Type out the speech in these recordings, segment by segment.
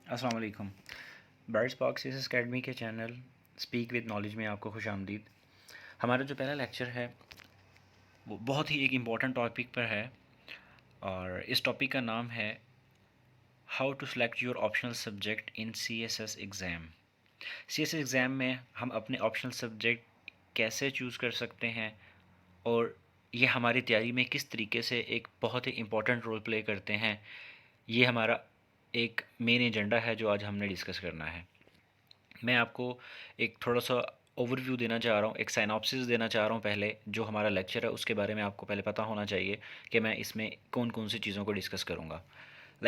अस्सलाम वालेकुम। Bright spark CSS academy के चैनल स्पीक विद नॉलेज में आपको खुशामदीद। हमारा जो पहला लेक्चर है वो बहुत ही एक इम्पॉर्टेंट टॉपिक पर है और इस टॉपिक का नाम है how to select your optional subject in CSS exam. CSS exam में हम अपने ऑप्शनल सब्जेक्ट कैसे चूज़ कर सकते हैं और ये हमारी तैयारी में किस तरीके से एक बहुत ही इम्पॉर्टेंट रोल प्ले करते हैं। ये हमारा एक मेन एजेंडा है जो आज हमने डिस्कस करना है। मैं आपको एक थोड़ा सा ओवरव्यू देना चाह रहा हूँ, एक साइनॉप्सिस देना चाह रहा हूँ। पहले जो हमारा लेक्चर है उसके बारे में आपको पहले पता होना चाहिए कि मैं इसमें कौन कौन सी चीज़ों को डिस्कस करूँगा।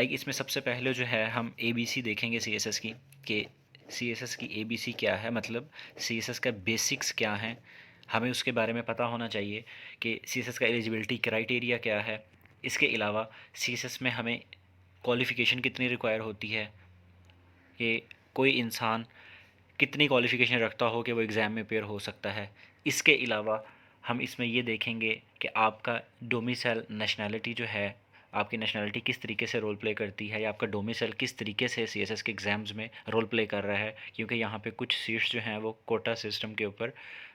इसमें सबसे पहले जो है हम एबीसी देखेंगे सीएसएस की, कि सीएसएस की एबीसी क्या है, मतलब सीएसएस का बेसिक्स क्या हैं। हमें उसके बारे में पता होना चाहिए कि सीएसएस का एलिजिबिलिटी क्राइटेरिया क्या है। इसके अलावा सीएसएस में हमें क्वालिफ़िकेशन कितनी रिक्वायर होती है, कि कोई इंसान कितनी क्वालिफ़िकेशन रखता हो कि वो एग्ज़ाम में अपेयर हो सकता है। इसके अलावा हम इसमें ये देखेंगे कि आपका डोमिसाइल नेशनैलिटी जो है, आपकी नेशनैलिटी किस तरीके से रोल प्ले करती है, या आपका डोमिसाइल किस तरीके से सीएसएस के एग्ज़ाम्स में रोल प्ले कर रहा है, क्योंकि यहाँ पे कुछ सीट्स जो हैं वो कोटा सिस्टम के ऊपर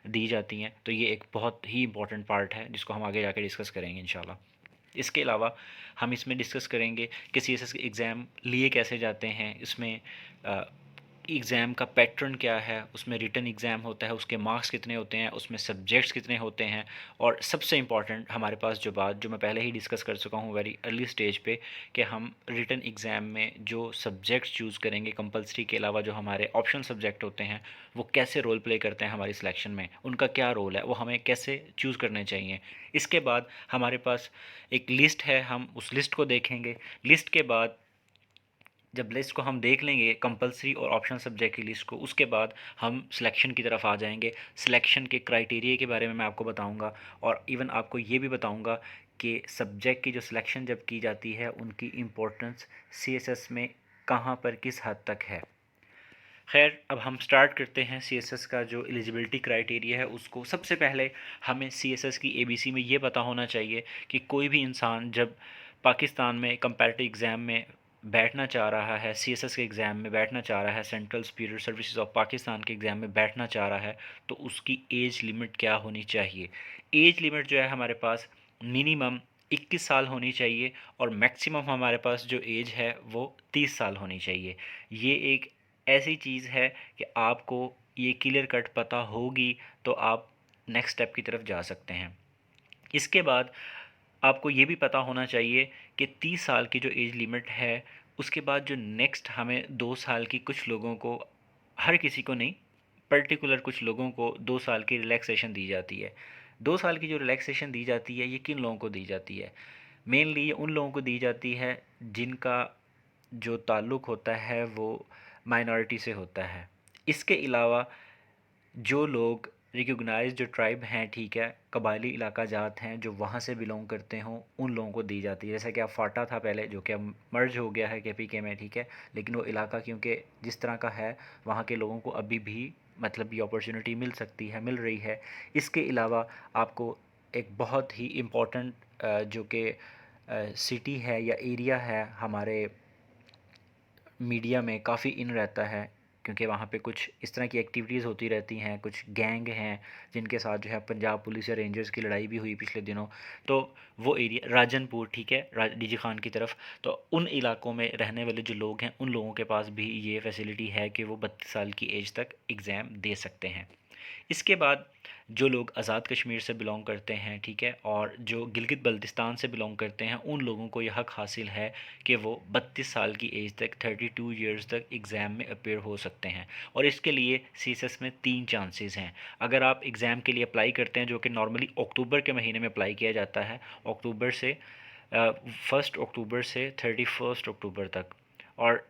दी जाती हैं। तो ये एक बहुत ही इंपॉर्टेंट पार्ट है जिसको हम आगे जाके डिस्कस करेंगे इंशाल्लाह। इसके अलावा हम इसमें डिस्कस करेंगे कि सीएसएस के एग्ज़ाम लिए कैसे जाते हैं, इसमें एग्ज़ाम का पैटर्न क्या है, उसमें रिटन एग्ज़ाम होता है, उसके मार्क्स कितने होते हैं, उसमें सब्जेक्ट्स कितने होते हैं, और सबसे इम्पॉर्टेंट हमारे पास जो बात जो मैं पहले ही डिस्कस कर चुका हूँ वेरी अर्ली स्टेज पे, कि हम रिटन एग्ज़ाम में जो सब्जेक्ट्स चूज़ करेंगे कंपलसरी के अलावा जो हमारे ऑप्शनल सब्जेक्ट होते हैं वो कैसे रोल प्ले करते हैं हमारी सिलेक्शन में, उनका क्या रोल है, वो हमें कैसे चूज़ करने चाहिए। इसके बाद हमारे पास एक लिस्ट है, हम उस लिस्ट को देखेंगे। लिस्ट के बाद जब लिस्ट को हम देख लेंगे, कंपलसरी और ऑप्शनल सब्जेक्ट की लिस्ट को, उसके बाद हम सिलेक्शन की तरफ आ जाएंगे। सिलेक्शन के क्राइटेरिया के बारे में मैं आपको बताऊंगा, और इवन आपको ये भी बताऊंगा कि सब्जेक्ट की जो सिलेक्शन जब की जाती है उनकी इम्पोर्टेंस सीएसएस में कहाँ पर किस हद तक है। खैर, अब हम स्टार्ट करते हैं सीएसएस का जो एलिजिबिलिटी क्राइटेरिया है उसको। सबसे पहले हमें सीएसएस की एबीसी में ये पता होना चाहिए कि कोई भी इंसान जब पाकिस्तान में कंपैरेटिव एग्ज़ाम में बैठना चाह रहा है, सीएसएस के एग्ज़ाम में बैठना चाह रहा है, central superior services of Pakistan के एग्ज़ाम में बैठना चाह रहा है, तो उसकी एज लिमिट क्या होनी चाहिए। एज लिमिट जो है हमारे पास मिनिमम 21 साल होनी चाहिए, और मैक्सिमम हमारे पास जो एज है वो 30 साल होनी चाहिए। ये एक ऐसी चीज़ है कि आपको ये क्लियर कट पता होगी तो आप नेक्स्ट स्टेप की तरफ जा सकते हैं। इसके बाद आपको ये भी पता होना चाहिए कि 30 साल की जो एज लिमिट है उसके बाद जो नेक्स्ट हमें 2 साल की, कुछ लोगों को, हर किसी को नहीं, पर्टिकुलर कुछ लोगों को 2 साल की रिलैक्सेशन दी जाती है। 2 साल की जो रिलैक्सेशन दी जाती है ये किन लोगों को दी जाती है? मेनली ये उन लोगों को दी जाती है जिनका जो ताल्लुक़ होता है वो माइनॉरिटी से होता है। इसके अलावा जो लोग रिकॉग्नाइज्ड जो ट्राइब हैं, ठीक है, कबायली इलाका जात हैं जो वहाँ से बिलोंग करते हों, उन लोगों को दी जाती है। जैसा कि अब फाटा था पहले, जो कि अब मर्ज हो गया है केपीके में, ठीक है, लेकिन वो इलाका क्योंकि जिस तरह का है वहाँ के लोगों को अभी भी मतलब ये अपॉर्चुनिटी मिल सकती है, मिल रही है। इसके अलावा आपको एक बहुत ही इम्पोर्टेंट जो कि सिटी है या एरिया है हमारे मीडिया में काफ़ी इन रहता है, क्योंकि वहाँ पे कुछ इस तरह की एक्टिविटीज़ होती रहती हैं, कुछ गैंग हैं जिनके साथ जो है पंजाब पुलिस या रेंजर्स की लड़ाई भी हुई पिछले दिनों। तो वो एरिया राजनपुर, ठीक है, डीजी खान की तरफ, तो उन इलाकों में रहने वाले जो लोग हैं उन लोगों के पास भी ये फैसिलिटी है कि वो 32 साल की एज तक एग्ज़ाम दे सकते हैं। इसके बाद जो लोग आज़ाद कश्मीर से बिलोंग करते हैं, ठीक है, और जो गिलगित बल्तिस्तान से बिलोंग करते हैं, उन लोगों को यह हक हासिल है कि वो 32 साल की एज तक, 32 ईयर्स तक एग्ज़ाम में अपेयर हो सकते हैं। और इसके लिए सीएसएस में 3 चांसेस हैं। अगर आप एग्ज़ाम के लिए अप्लाई करते हैं, जो कि नॉर्मली अक्टूबर के महीने में अप्लाई किया जाता है, अक्टूबर से 1 अक्टूबर से 31 अक्टूबर तक, और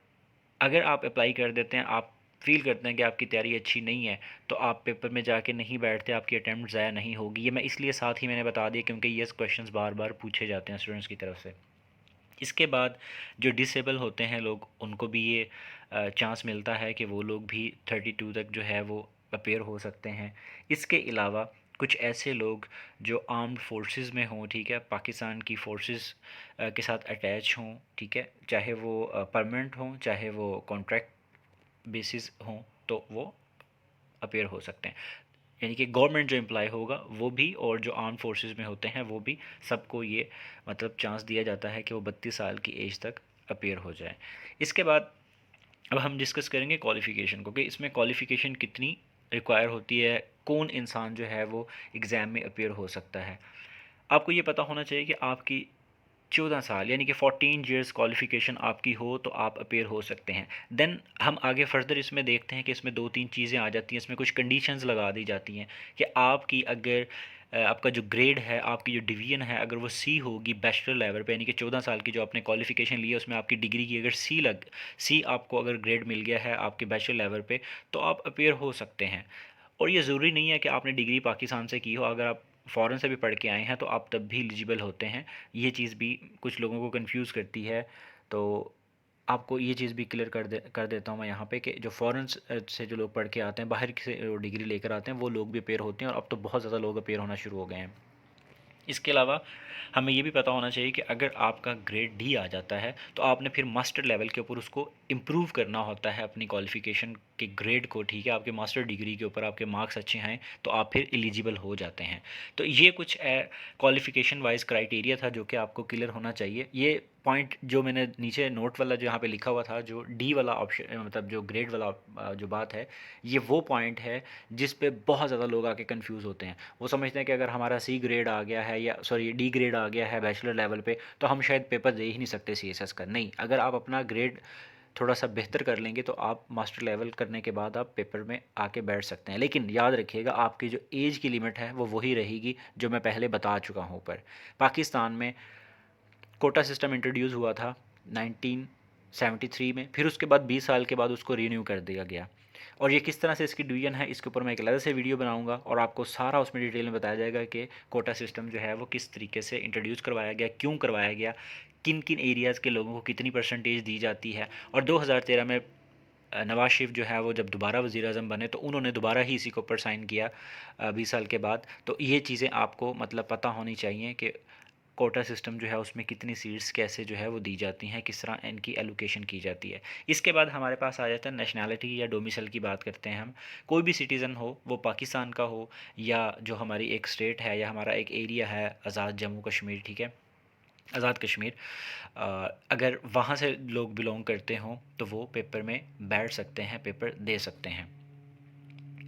अगर आप अप्लाई कर देते हैं, आप फ़ील करते हैं कि आपकी तैयारी अच्छी नहीं है, तो आप पेपर में जाके नहीं बैठते, आपकी अटैम्प्ट ज़ाया नहीं होगी। ये मैं इसलिए साथ ही मैंने बता दिया क्योंकि ये क्वेश्चंस बार बार पूछे जाते हैं स्टूडेंट्स की तरफ से। इसके बाद जो डिसेबल होते हैं लोग, उनको भी ये चांस मिलता है कि वो लोग भी 32 तक जो है वो अपेयर हो सकते हैं। इसके अलावा कुछ ऐसे लोग जो आर्म्ड फोर्सेस में हों, ठीक है, पाकिस्तान की फोर्सेस के साथ अटैच हों, ठीक है, चाहे वो परमानेंट हों चाहे वो कॉन्ट्रैक्ट बेसिस हों, तो वो अपीयर हो सकते हैं। यानी कि गवर्नमेंट जो एम्प्लॉय होगा वो भी, और जो आर्म फोर्सेस में होते हैं वो भी, सबको ये मतलब चांस दिया जाता है कि वो 32 साल की एज तक अपीयर हो जाए। इसके बाद अब हम डिस्कस करेंगे क्वालिफ़िकेशन को, कि इसमें क्वालिफ़िकेशन कितनी रिक्वायर होती है, कौन इंसान जो है वो एग्ज़ाम में अपीयर हो सकता है। आपको ये पता होना चाहिए कि आपकी 14 साल यानी कि 14 ईयर्स क्वालिफ़िकेशन आपकी हो तो आप अपीयर हो सकते हैं। देन हम आगे फर्दर इसमें देखते हैं कि इसमें 2-3 चीज़ें आ जाती हैं, इसमें कुछ कंडीशंस लगा दी जाती हैं कि आपकी अगर आपका जो ग्रेड है, आपकी जो डिवीज़न है, अगर वो सी होगी बैचलर लेवल पे, यानी कि 14 साल की जो आपने क्वालिफ़िकेशन ली है उसमें आपकी डिग्री की अगर सी आपको अगर ग्रेड मिल गया है आपके बैचलर लेवल पे, तो आप अपीयर हो सकते हैं। और ये ज़रूरी नहीं है कि आपने डिग्री पाकिस्तान से की हो, अगर आप फ़ॉरेन से भी पढ़ के आए हैं तो आप तब भी एलिजिबल होते हैं। ये चीज़ भी कुछ लोगों को कंफ्यूज करती है, तो आपको ये चीज़ भी क्लियर कर देता हूँ मैं यहाँ पे, कि जो फ़ॉरेन से जो लोग पढ़ के आते हैं, बाहर से डिग्री लेकर आते हैं, वो लोग भी अपेयर होते हैं, और अब तो बहुत ज़्यादा लोग अपेयर होना शुरू हो गए हैं। इसके अलावा हमें ये भी पता होना चाहिए कि अगर आपका ग्रेड डी आ जाता है तो आपने फिर मास्टर लेवल के ऊपर उसको इम्प्रूव करना होता है अपनी क्वालिफ़िकेशन के ग्रेड को, ठीक है, आपके मास्टर डिग्री के ऊपर आपके मार्क्स अच्छे हैं तो आप फिर एलिजिबल हो जाते हैं। तो ये कुछ क्वालिफ़िकेशन वाइज क्राइटेरिया था जो कि आपको क्लियर होना चाहिए। ये पॉइंट जो मैंने नीचे नोट वाला जो यहाँ पे लिखा हुआ था, जो डी वाला ऑप्शन मतलब जो ग्रेड वाला जो बात है, ये वो पॉइंट है जिस पे बहुत ज़्यादा लोग आके कंफ्यूज होते हैं। वो समझते हैं कि अगर हमारा सी ग्रेड आ गया है, या सॉरी डी ग्रेड आ गया है बैचलर लेवल पे, तो हम शायद पेपर दे ही नहीं सकते सीएसएस का। नहीं, अगर आप अपना ग्रेड थोड़ा सा बेहतर कर लेंगे तो आप मास्टर लेवल करने के बाद आप पेपर में आके बैठ सकते हैं। लेकिन याद रखिएगा आपकी जो एज की लिमिट है वो वही रहेगी जो मैं पहले बता चुका हूँ ऊपर। पाकिस्तान में कोटा सिस्टम इंट्रोड्यूस हुआ था 1973 में, फिर उसके बाद 20 साल के बाद उसको रीन्यू कर दिया गया। और ये किस तरह से इसकी डिवीजन है, इसके ऊपर मैं एक अलग से वीडियो बनाऊंगा और आपको सारा उसमें डिटेल में बताया जाएगा कि कोटा सिस्टम जो है वो किस तरीके से इंट्रोड्यूस करवाया गया, क्यों करवाया गया, किन किन एरियाज़ के लोगों को कितनी परसेंटेज दी जाती है। और 2013 में नवाज शरीफ जो है वो जब दोबारा वज़ीर आज़म बने तो उन्होंने दोबारा ही इसी के ऊपर साइन किया 20 साल के बाद। तो ये चीज़ें आपको मतलब पता होनी चाहिए कि कोटा सिस्टम जो है उसमें कितनी सीट्स कैसे जो है वो दी जाती हैं, किस तरह इनकी एलोकेशन की जाती है। इसके बाद हमारे पास आ जाता है नेशनैलिटी या डोमिसाइल की बात करते हैं हम। कोई भी सिटीज़न हो, वो पाकिस्तान का हो या जो हमारी एक स्टेट है या हमारा एक एरिया है आज़ाद जम्मू कश्मीर, ठीक है, आज़ाद कश्मीर, अगर वहाँ से लोग बिलोंग करते हों तो वो पेपर में बैठ सकते हैं, पेपर दे सकते हैं।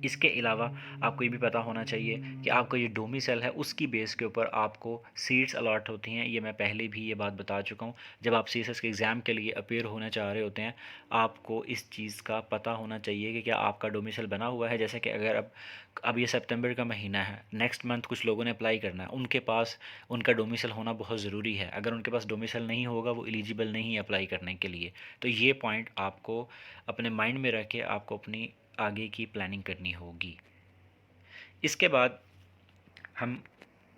इसके अलावा आपको ये भी पता होना चाहिए कि आपका ये डोमिसाइल है उसकी बेस के ऊपर आपको सीट्स अलॉट होती हैं। ये मैं पहले भी ये बात बता चुका हूँ। जब आप सीएसएस के एग्ज़ाम के लिए अपीयर होना चाह रहे होते हैं, आपको इस चीज़ का पता होना चाहिए कि क्या आपका डोमिसाइल बना हुआ है। जैसे कि अगर अब ये सितंबर का महीना है, नेक्स्ट मंथ कुछ लोगों ने अप्लाई करना है, उनके पास उनका डोमिसाइल होना बहुत ज़रूरी है। अगर उनके पास डोमिसाइल नहीं होगा वो एलिजिबल नहीं है अप्लाई करने के लिए। तो ये पॉइंट आपको अपने माइंड में रख के आपको अपनी आगे की प्लानिंग करनी होगी। इसके बाद हम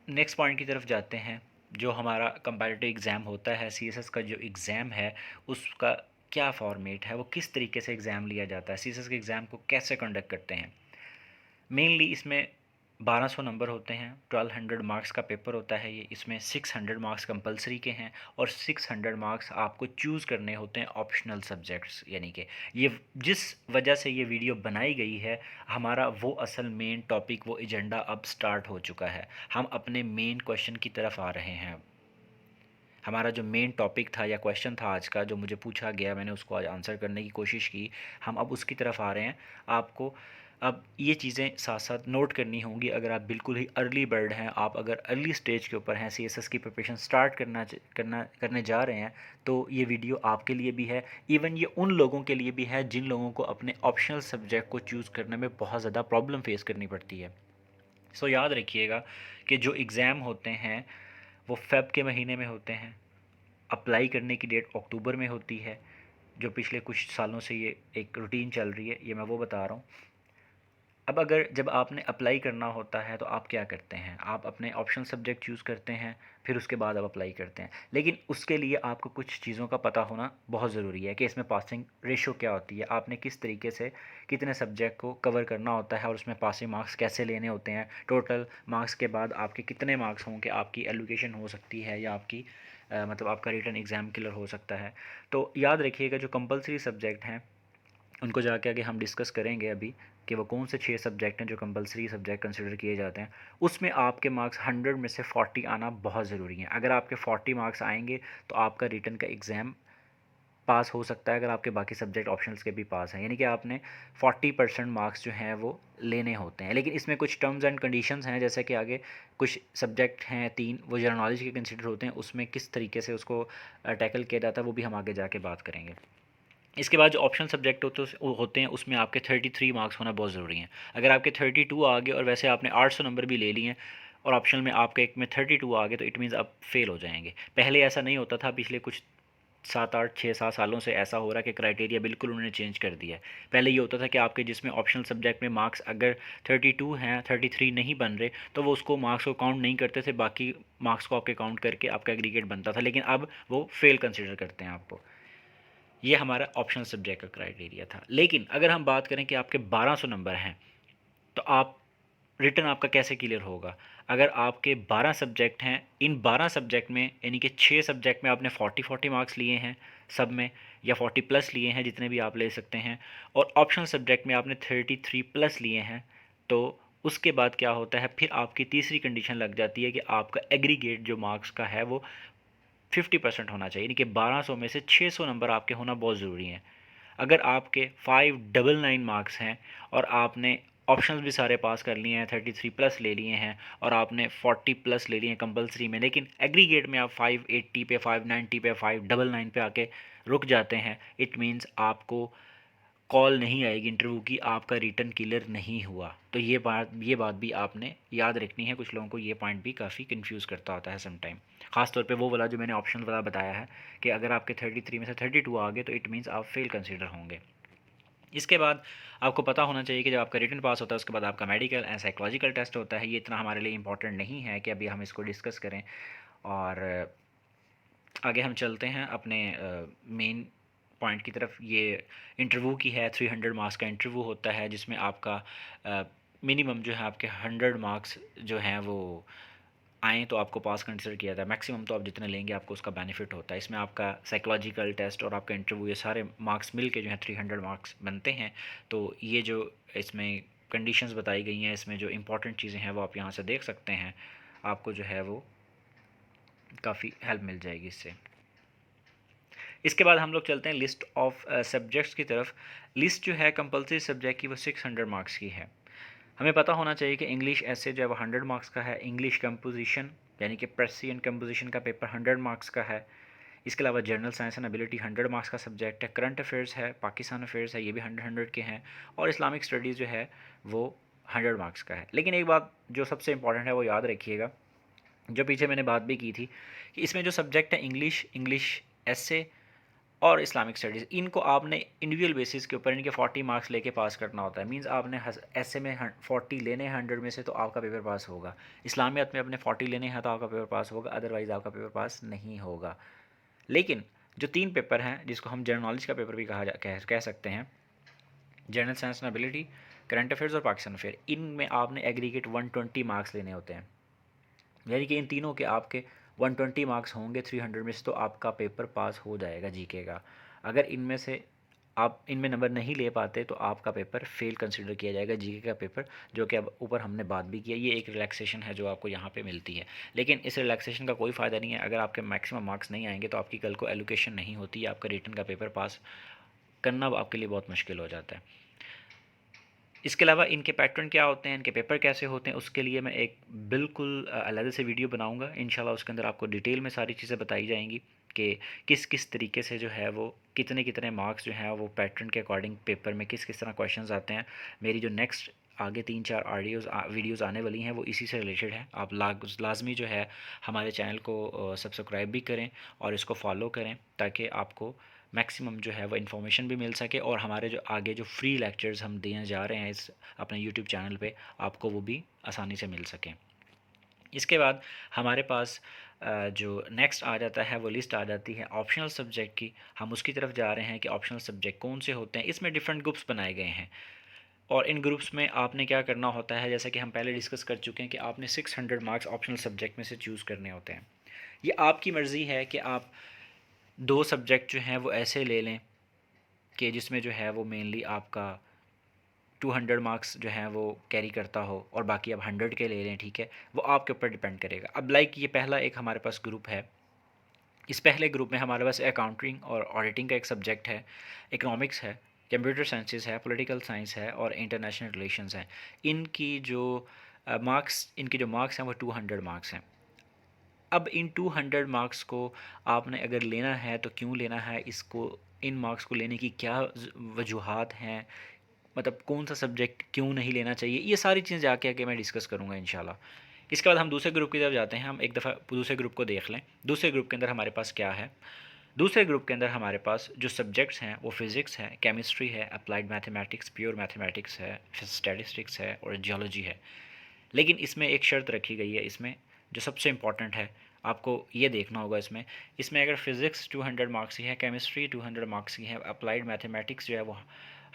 नेक्स्ट पॉइंट की तरफ जाते हैं। जो हमारा कंपैरेटिव एग्ज़ाम होता है, सीएसएस का जो एग्ज़ाम है उसका क्या फॉर्मेट है, वो किस तरीके से एग्ज़ाम लिया जाता है, सीएसएस के एग्ज़ाम को कैसे कंडक्ट करते हैं। मेनली इसमें 1200 नंबर होते हैं, 1200 मार्क्स का पेपर होता है ये। इसमें 600 मार्क्स कंपलसरी के हैं और 600 मार्क्स आपको चूज़ करने होते हैं ऑप्शनल सब्जेक्ट्स। यानी कि ये जिस वजह से ये वीडियो बनाई गई है, हमारा वो असल मेन टॉपिक, वो एजेंडा अब स्टार्ट हो चुका है। हम अपने मेन क्वेश्चन की तरफ आ रहे हैं। हमारा जो मेन टॉपिक था या क्वेश्चन था आज का जो मुझे पूछा गया, मैंने उसको आज आंसर करने की कोशिश की। हम अब उसकी तरफ आ रहे हैं। आपको अब ये चीज़ें साथ साथ नोट करनी होंगी। अगर आप बिल्कुल ही अर्ली बर्ड हैं, आप अगर अर्ली स्टेज के ऊपर हैं, सीएसएस की प्रिपरेशन स्टार्ट करने जा रहे हैं, तो ये वीडियो आपके लिए भी है। इवन ये उन लोगों के लिए भी है जिन लोगों को अपने ऑप्शनल सब्जेक्ट को चूज़ करने में बहुत ज़्यादा प्रॉब्लम फेस करनी पड़ती है। सो याद रखिएगा कि जो एग्ज़ाम होते हैं वो फ़ेब के महीने में होते हैं, अप्लाई करने की डेट अक्टूबर में होती है। जो पिछले कुछ सालों से ये एक रूटीन चल रही है, ये मैं वो बता रहा हूँ। अब अगर जब आपने अप्लाई करना होता है तो आप क्या करते हैं, आप अपने ऑप्शनल सब्जेक्ट चूज़ करते हैं, फिर उसके बाद आप अप्लाई करते हैं। लेकिन उसके लिए आपको कुछ चीज़ों का पता होना बहुत ज़रूरी है कि इसमें पासिंग रेशो क्या होती है, आपने किस तरीके से कितने सब्जेक्ट को कवर करना होता है और उसमें पासिंग मार्क्स कैसे लेने होते हैं, टोटल मार्क्स के बाद आपके कितने मार्क्स होंगे, आपकी एलोकेशन हो सकती है या आपकी मतलब आपका रिटन एग्ज़ाम क्लियर हो सकता है। तो याद रखिएगा जो कंपलसरी सब्जेक्ट हैं उनको जाके आगे हम डिस्कस करेंगे अभी कि वो कौन से 6 सब्जेक्ट हैं जो कंपलसरी सब्जेक्ट कंसिडर किए जाते हैं। उसमें आपके मार्क्स 100 में से 40 आना बहुत ज़रूरी है। अगर आपके 40 मार्क्स आएंगे तो आपका रिटन का एग्ज़ाम पास हो सकता है, अगर आपके बाकी सब्जेक्ट ऑप्शनल्स के भी पास हैं, यानी कि आपने 40% मार्क्स जो हैं वो लेने होते हैं। लेकिन इसमें कुछ टर्म्स एंड कंडीशंस हैं, जैसे कि आगे कुछ सब्जेक्ट हैं 3 वो जनरल नॉलेज के कंसिडर होते हैं, उसमें किस तरीके से उसको टैकल किया जाता है वो भी हम आगे जाके बात करेंगे। इसके बाद जो ऑप्शनल सब्जेक्ट होते हैं उसमें आपके 33 मार्क्स होना बहुत ज़रूरी है। अगर आपके 32 आ गए और वैसे आपने 800 नंबर भी ले लिए हैं और ऑप्शनल में आपके एक में 32 आ गए तो इट मीन्स आप फेल हो जाएंगे। पहले ऐसा नहीं होता था, पिछले कुछ 7 8 6 7 सालों से ऐसा हो रहा है कि क्राइटेरिया बिल्कुल उन्होंने चेंज कर दिया है। पहले ये होता था कि आपके जिसमें ऑप्शनल सब्जेक्ट में मार्क्स अगर 32 हैं, 33 नहीं बन रहे तो वो उसको मार्क्स को काउंट नहीं करते थे, बाकी मार्क्स को आपके काउंट करके आपका एग्रीगेट बनता था। लेकिन अब वो फेल कंसिडर करते हैं आपको। ये हमारा ऑप्शनल सब्जेक्ट का क्राइटेरिया था। लेकिन अगर हम बात करें कि आपके 1200 नंबर हैं तो आप रिटन आपका कैसे क्लियर होगा। अगर आपके 12 सब्जेक्ट हैं, इन 12 सब्जेक्ट में यानी कि 6 सब्जेक्ट में आपने 40 मार्क्स लिए हैं सब में, या 40 प्लस लिए हैं जितने भी आप ले सकते हैं, और ऑप्शनल सब्जेक्ट में आपने 33 प्लस लिए हैं, तो उसके बाद क्या होता है, फिर आपकी तीसरी कंडीशन लग जाती है कि आपका एग्रीगेट जो मार्क्स का है वो 50% होना चाहिए, यानी कि 1200 में से 600 नंबर आपके होना बहुत ज़रूरी है। अगर आपके 599 मार्क्स हैं और आपने ऑप्शंस भी सारे पास कर लिए हैं, 33 प्लस ले लिए हैं और आपने 40 प्लस ले लिए हैं कंपलसरी में, लेकिन एग्रीगेट में आप 580 पे, 590 पे, 599 पे आके रुक जाते हैं, इट मीन्स आपको कॉल नहीं आएगी इंटरव्यू की, आपका रिटन क्लियर नहीं हुआ। तो ये बात भी आपने याद रखनी है। कुछ लोगों को ये पॉइंट भी काफ़ी कंफ्यूज करता होता है सम टाइम, खासतौर पे वो वाला जो मैंने ऑप्शनल वाला बताया है कि अगर आपके 33 में से 32 आ गए तो इट मीन्स आप फेल कंसिडर होंगे। इसके बाद आपको पता होना चाहिए कि जब आपका रिटन पास होता है उसके बाद आपका मेडिकल एंड साइकोलॉजिकल टेस्ट होता है। ये इतना हमारे लिए इंपॉर्टेंट नहीं है कि अभी हम इसको डिस्कस करें, और आगे हम चलते हैं अपने मेन पॉइंट की तरफ। ये इंटरव्यू की है, 300 मार्क्स का इंटरव्यू होता है जिसमें आपका मिनिमम जो है आपके 100 मार्क्स जो हैं वो आएँ तो आपको पास कंसिडर किया जाता है। मैक्सिमम तो आप जितने लेंगे आपको उसका बेनिफिट होता है। इसमें आपका साइकोलॉजिकल टेस्ट और आपका इंटरव्यू ये सारे मार्क्स मिल के जो है 300 मार्क्स बनते हैं। तो ये जो इसमें कंडीशंस बताई गई हैं, इसमें जो इंपॉर्टेंट चीज़ें हैं वो आप यहाँ से देख सकते हैं, आपको जो है वो काफ़ी हेल्प मिल जाएगी इससे। इसके बाद हम लोग चलते हैं लिस्ट ऑफ सब्जेक्ट्स की तरफ। लिस्ट जो है कंपलसरी सब्जेक्ट की वो 600 मार्क्स की है। हमें पता होना चाहिए कि इंग्लिश ऐसे जो है वो 100 मार्क्स का है, इंग्लिश कंपोजिशन यानी कि प्रेसी एंड कंपोजिशन का पेपर 100 मार्क्स का है। इसके अलावा general science and ability 100 marks का सब्जेक्ट है, करंट अफेयर्स है, पाकिस्तान अफेयर्स है, ये भी 100 के हैं, और इस्लामिक स्टडीज़ जो है वो 100 मार्क्स का है। लेकिन एक बात जो सबसे इंपॉर्टेंट है वो याद रखिएगा, जो पीछे मैंने बात भी की थी, कि इसमें जो सब्जेक्ट है इंग्लिश एसे और इस्लामिक स्टडीज़, इनको आपने इंडिविजुअल बेसिस के ऊपर इनके 40 मार्क्स लेके पास करना होता है। मींस आपने ऐसे में 40 लेने हैं 100 में से तो आपका पेपर पास होगा। इस्लामियत में अपने 40 लेने हैं तो आपका पेपर पास होगा, अदरवाइज़ आपका पेपर पास नहीं होगा। लेकिन जो 3 पेपर हैं जिसको हम जनरल नॉलेज का पेपर भी कह सकते हैं, general science and ability, current affairs और पाकिस्तान अफेयर, इनमें आपने एग्रीगेट 120 मार्क्स लेने होते हैं। यानी कि इन तीनों के आपके 120 मार्क्स होंगे 300 में से तो आपका पेपर पास हो जाएगा जीके का। अगर इनमें से आप इनमें नंबर नहीं ले पाते तो आपका पेपर फेल कंसिडर किया जाएगा जीके का पेपर, जो कि अब ऊपर हमने बात भी किया। ये एक रिलैक्सेशन है जो आपको यहाँ पे मिलती है, लेकिन इस रिलैक्सेशन का कोई फ़ायदा नहीं है। अगर आपके मैक्सिमम मार्क्स नहीं आएंगे तो आपकी कल को एलोकेशन नहीं होती है, आपका रिटन का पेपर पास करना आपके लिए बहुत मुश्किल हो जाता है। इसके अलावा इनके पैटर्न क्या होते हैं, इनके पेपर कैसे होते हैं, उसके लिए मैं एक बिल्कुल अलग से वीडियो बनाऊंगा इंशाल्लाह। उसके अंदर आपको डिटेल में सारी चीज़ें बताई जाएंगी कि किस किस तरीके से जो है वो कितने कितने मार्क्स जो हैं वो पैटर्न के अकॉर्डिंग पेपर में किस किस तरह क्वेश्चंस आते हैं। मेरी जो नेक्स्ट आगे 3 4 वीडियोज़ आने वाली हैं वो इसी से रिलेटेड है। आप लाजमी जो है हमारे चैनल को सब्सक्राइब भी करें और इसको फॉलो करें ताकि आपको मैक्सिमम जो है वो इन्फॉर्मेशन भी मिल सके और हमारे जो आगे जो फ्री लेक्चर्स हम देने जा रहे हैं इस अपने यूट्यूब चैनल पे आपको वो भी आसानी से मिल सकें। इसके बाद हमारे पास जो नेक्स्ट आ जाता है वो लिस्ट आ जाती है ऑप्शनल सब्जेक्ट की। हम उसकी तरफ जा रहे हैं कि ऑप्शनल सब्जेक्ट कौन से होते हैं। इसमें डिफरेंट ग्रुप्स बनाए गए हैं और इन ग्रुप्स में आपने क्या करना होता है, जैसा कि हम पहले डिस्कस कर चुके हैं कि आपने 600 मार्क्स ऑप्शनल सब्जेक्ट में से चूज़ करने होते हैं। ये आपकी मर्ज़ी है कि आप 2 सब्जेक्ट जो हैं वो ऐसे ले लें कि जिसमें जो है वो मेनली आपका 200 मार्क्स जो हैं वो कैरी करता हो और बाकी आप 100 के ले लें, ठीक है। वो आपके ऊपर डिपेंड करेगा। अब लाइक ये पहला एक हमारे पास ग्रुप है। इस पहले ग्रुप में हमारे पास अकाउंटिंग और ऑडिटिंग का एक सब्जेक्ट है, इकोनॉमिक्स है, कंप्यूटर साइंसेस है, पॉलिटिकल साइंस है और इंटरनेशनल रिलेशंस हैं। इनकी जो मार्क्स हैं वो 200 मार्क्स हैं। अब इन 200 मार्क्स को आपने अगर लेना है तो क्यों लेना है, इसको इन मार्क्स को लेने की क्या वजूहात हैं, मतलब कौन सा सब्जेक्ट क्यों नहीं लेना चाहिए, ये सारी चीज़ें आके आके मैं डिस्कस करूँगा इंशाल्लाह। इसके बाद हम दूसरे ग्रुप की तरफ जाते हैं। हम एक दफ़ा दूसरे ग्रुप को देख लें। दूसरे ग्रुप के अंदर हमारे पास क्या है। दूसरे ग्रुप के अंदर हमारे पास जो सब्जेक्ट्स हैं वो फ़िज़िक्स है, केमिस्ट्री है, अप्लाइड मैथमेटिक्स, प्योर मैथमेटिक्स है, स्टैटिस्टिक्स है और जियोलॉजी है। लेकिन इसमें एक शर्त रखी गई है, इसमें जो सबसे इम्पॉर्टेंट है आपको ये देखना होगा। इसमें अगर फ़िज़िक्स 200 मार्क्स की है, केमिस्ट्री 200 मार्क्स की है, अप्लाइड मैथमेटिक्स जो है वो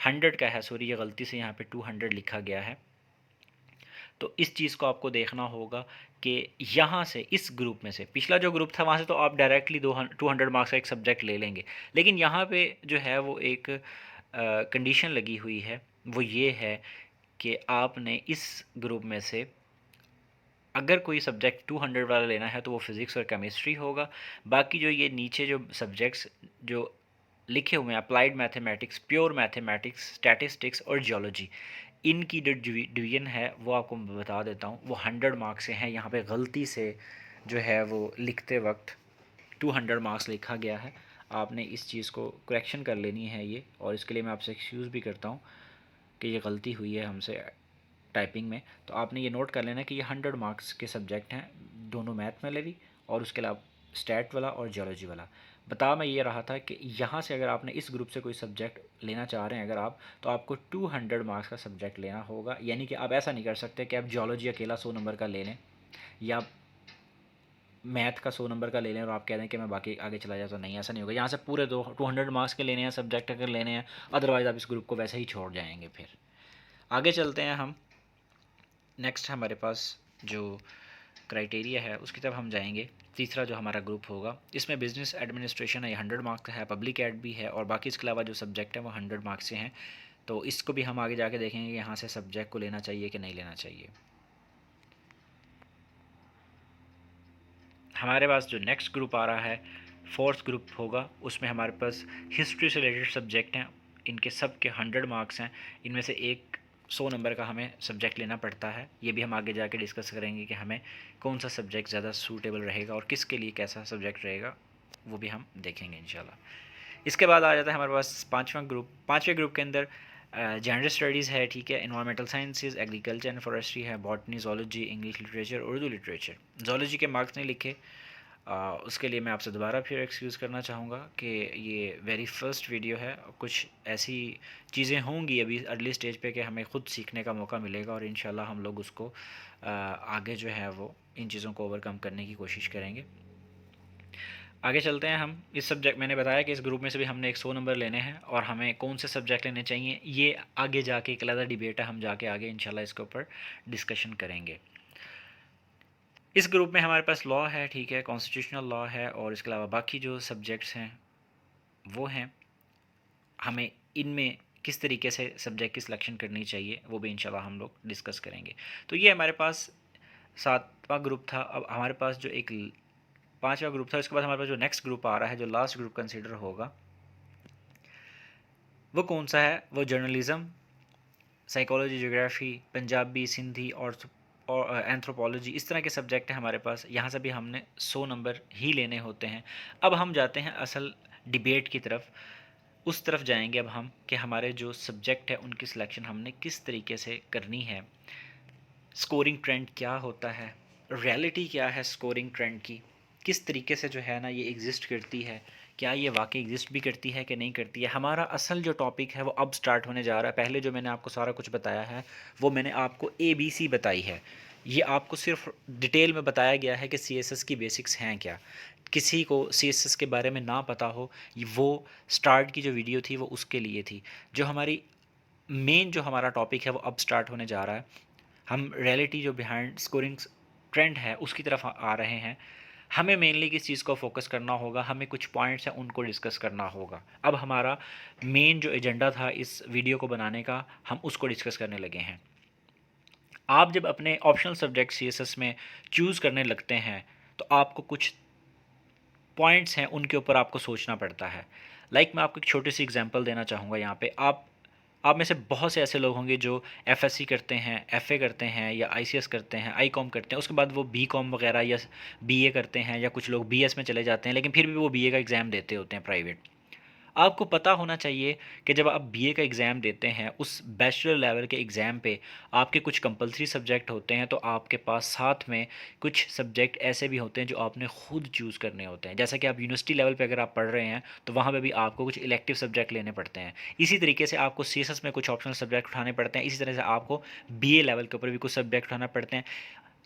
100 का है, सॉरी ये गलती से यहाँ पे 200 लिखा गया है। तो इस चीज़ को आपको देखना होगा कि यहाँ से इस ग्रुप में से पिछला जो ग्रुप था वहाँ से तो आप डायरेक्टली 200 मार्क्स का एक सब्जेक्ट ले लेंगे, लेकिन यहाँ पे जो है वो एक कंडीशन लगी हुई है, वो ये है कि आपने इस ग्रुप में से अगर कोई सब्जेक्ट 200 वाला लेना है तो वो फ़िज़िक्स और केमिस्ट्री होगा। बाकी जो ये नीचे जो सब्जेक्ट्स जो लिखे हुए हैं, applied mathematics, pure mathematics, statistics और जियोलॉजी, इनकी जो डिवीज़न है वो आपको मैं बता देता हूँ, वो 100 मार्क्स से हैं। यहाँ पे गलती से जो है वो लिखते वक्त 200 मार्क्स लिखा गया है। आपने इस चीज़ को करेक्शन कर लेनी है ये, और इसके लिए मैं आपसे एक्सक्यूज़ भी करता हूँ कि ये गलती हुई है हमसे टाइपिंग में। तो आपने ये नोट कर लेना कि ये 100 मार्क्स के सब्जेक्ट हैं, दोनों मैथ में भी और उसके अलावा स्टैट वाला और जियोलॉजी वाला। बता मैं ये रहा था कि यहाँ से अगर आपने इस ग्रुप से कोई सब्जेक्ट लेना चाह रहे हैं अगर आप, तो आपको 200 मार्क्स का सब्जेक्ट लेना होगा। यानी कि आप ऐसा नहीं कर सकते कि आप जियोलॉजी अकेला 100 नंबर का ले लें या मैथ का 100 नंबर का ले लें और आप कह दें कि मैं बाकी आगे चला जाता, नहीं ऐसा नहीं होगा। यहाँ से पूरे 200 मार्क्स के लेने हैं सब्जेक्ट अगर लेने हैं, अदरवाइज़ आप इस ग्रुप को वैसे ही छोड़ जाएंगे। फिर आगे चलते हैं हम। नेक्स्ट हमारे पास जो क्राइटेरिया है उसकी तरफ हम जाएंगे। तीसरा जो हमारा ग्रुप होगा इसमें बिजनेस एडमिनिस्ट्रेशन है, ये 100 मार्क्स का है, पब्लिक एड भी है और बाकी इसके अलावा जो सब्जेक्ट है वो 100 मार्क्स से हैं। तो इसको भी हम आगे जाके देखेंगे कि यहाँ से सब्जेक्ट को लेना चाहिए कि नहीं लेना चाहिए। हमारे पास जो नेक्स्ट ग्रुप आ रहा है, फोर्थ ग्रुप होगा, उसमें हमारे पास हिस्ट्री से रिलेटेड सब्जेक्ट हैं। इनके सब के 100 मार्क्स हैं। इनमें से एक 100 नंबर का हमें सब्जेक्ट लेना पड़ता है। ये भी हम आगे जाके डिस्कस करेंगे कि हमें कौन सा सब्जेक्ट ज़्यादा सूटेबल रहेगा और किसके लिए कैसा सब्जेक्ट रहेगा, वो भी हम देखेंगे इंशाल्लाह। इसके बाद आ जाता है हमारे पास पाँचवा ग्रुप। पाँचवें ग्रुप के अंदर जनरल स्टडीज़ है, ठीक है, environmental sciences, agriculture and forestry है, botany, zoology, English literature, Urdu literature. Zoology के मार्क्स नहीं लिखे, उसके लिए मैं आपसे दोबारा फिर एक्सक्यूज़ करना चाहूँगा कि ये वेरी फर्स्ट वीडियो है। कुछ ऐसी चीज़ें होंगी अभी अर्ली स्टेज पे कि हमें ख़ुद सीखने का मौका मिलेगा और इंशाल्लाह हम लोग उसको आगे जो है वो इन चीज़ों को ओवरकम करने की कोशिश करेंगे। आगे चलते हैं हम। इस सब्जेक्ट मैंने बताया कि इस ग्रुप में से भी हमने एक 100 नंबर लेने हैं और हमें कौन से सब्जेक्ट लेने चाहिए ये आगे जाके एक अलग डिबेट है, हम जाके आगे इंशाल्लाह इसके ऊपर डिस्कशन करेंगे। इस ग्रुप में हमारे पास लॉ है, ठीक है, कॉन्स्टिट्यूशनल लॉ है और इसके अलावा बाकी जो सब्जेक्ट्स हैं वो हैं। हमें इनमें किस तरीके से सब्जेक्ट की सिलेक्शन करनी चाहिए वो भी इंशाल्लाह हम लोग डिस्कस करेंगे। तो ये हमारे पास 7वां ग्रुप था। अब हमारे पास जो एक 5वां ग्रुप था, इसके बाद हमारे पास जो नेक्स्ट ग्रुप आ रहा है, जो लास्ट ग्रुप कंसिडर होगा, वो कौन सा है? वो journalism, psychology, geography, Punjabi, Sindhi और एंथ्रोपोलॉजी, इस तरह के सब्जेक्ट हैं हमारे पास। यहाँ से भी हमने 100 नंबर ही लेने होते हैं। अब हम जाते हैं असल डिबेट की तरफ। उस तरफ जाएंगे अब हम कि हमारे जो सब्जेक्ट है उनकी सिलेक्शन हमने किस तरीके से करनी है, स्कोरिंग ट्रेंड क्या होता है, रियलिटी क्या है स्कोरिंग ट्रेंड की, किस तरीके से जो है ना ये एग्जिस्ट करती है, क्या ये वाकई एग्जिस्ट भी करती है कि नहीं करती है। हमारा असल जो टॉपिक है वो अब स्टार्ट होने जा रहा है। पहले जो मैंने आपको सारा कुछ बताया है वो मैंने आपको ABC बताई है। ये आपको सिर्फ डिटेल में बताया गया है कि CSS की बेसिक्स हैं क्या। किसी को CSS के बारे में ना पता हो, वो स्टार्ट की जो वीडियो थी वो उसके लिए थी। जो हमारी मेन जो हमारा टॉपिक है वो अब स्टार्ट होने जा रहा है। हम रियलिटी जो बिहाइंड स्कोरिंग ट्रेंड है उसकी तरफ आ रहे हैं। हमें मेनली किस चीज़ को फोकस करना होगा, हमें कुछ पॉइंट्स हैं उनको डिस्कस करना होगा। अब हमारा मेन जो एजेंडा था इस वीडियो को बनाने का, हम उसको डिस्कस करने लगे हैं। आप जब अपने ऑप्शनल सब्जेक्ट CSS में चूज़ करने लगते हैं तो आपको कुछ पॉइंट्स हैं उनके ऊपर आपको सोचना पड़ता है। मैं आपको एक छोटी सी एग्जांपल देना चाहूँगा यहाँ पे। आप में से बहुत से ऐसे लोग होंगे जो FSC करते हैं, FA करते हैं या ICS करते हैं, ICOM करते हैं, उसके बाद वो BCom वगैरह या BA करते हैं, या कुछ लोग BS में चले जाते हैं, लेकिन फिर भी वो BA का एग्ज़ाम देते होते हैं प्राइवेट। आपको पता होना चाहिए कि जब आप BA का एग्ज़ाम देते हैं, उस बैचलर लेवल के एग्ज़ाम पे आपके कुछ कंपलसरी सब्जेक्ट होते हैं, तो आपके पास साथ में कुछ सब्जेक्ट ऐसे भी होते हैं जो आपने खुद चूज़ करने होते हैं। जैसा कि आप यूनिवर्सिटी लेवल पे अगर आप पढ़ रहे हैं तो वहाँ पे भी आपको कुछ इलेक्टिव सब्जेक्ट लेने पड़ते हैं। इसी तरीके से आपको CSS में कुछ ऑप्शनल सब्जेक्ट उठाने पड़ते हैं। इसी तरह से आपको BA लेवल के ऊपर भी कुछ सब्जेक्ट उठाना पड़ते हैं।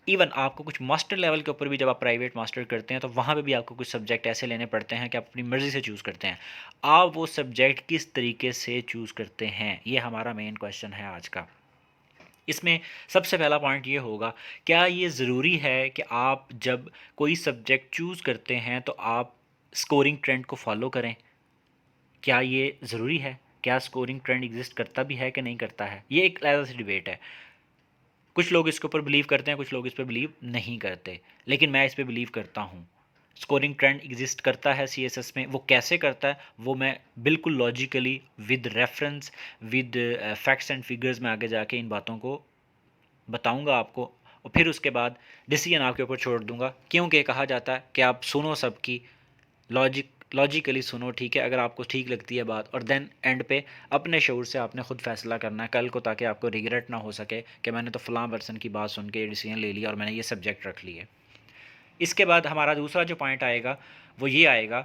इवन आपको कुछ मास्टर लेवल के ऊपर भी जब आप प्राइवेट मास्टर करते हैं तो वहाँ पे भी आपको कुछ सब्जेक्ट ऐसे लेने पड़ते हैं कि आप अपनी मर्ज़ी से चूज़ करते हैं। आप वो सब्जेक्ट किस तरीके से चूज़ करते हैं, ये हमारा मेन क्वेश्चन है आज का। इसमें सबसे पहला पॉइंट ये होगा, क्या ये ज़रूरी है कि आप जब कोई सब्जेक्ट चूज़ करते हैं तो आप स्कोरिंग ट्रेंड को फॉलो करें? क्या ये ज़रूरी है? क्या स्कोरिंग ट्रेंड एग्जिस्ट करता भी है कि नहीं करता है? ये एक अलग सी डिबेट है। कुछ लोग इसके ऊपर बिलीव करते हैं, कुछ लोग इस पर बिलीव नहीं करते, लेकिन मैं इस पर बिलीव करता हूँ। स्कोरिंग ट्रेंड एग्जिस्ट करता है CSS में। वो कैसे करता है वो मैं बिल्कुल logically with reference with facts and figures में आगे जाके इन बातों को बताऊंगा आपको, और फिर उसके बाद डिसीजन आपके ऊपर छोड़ दूंगा। क्योंकि कहा जाता है कि आप सुनो सबकी, लॉजिकली सुनो, ठीक है, अगर आपको ठीक लगती है बात, और देन एंड पे अपने शऊर से आपने खुद फैसला करना है कल को, ताकि आपको रिग्रेट ना हो सके कि मैंने तो फ़लाँ पर्सन की बात सुन के ये डिसीजन ले लिया और मैंने ये सब्जेक्ट रख लिए। इसके बाद हमारा दूसरा जो पॉइंट आएगा वो ये आएगा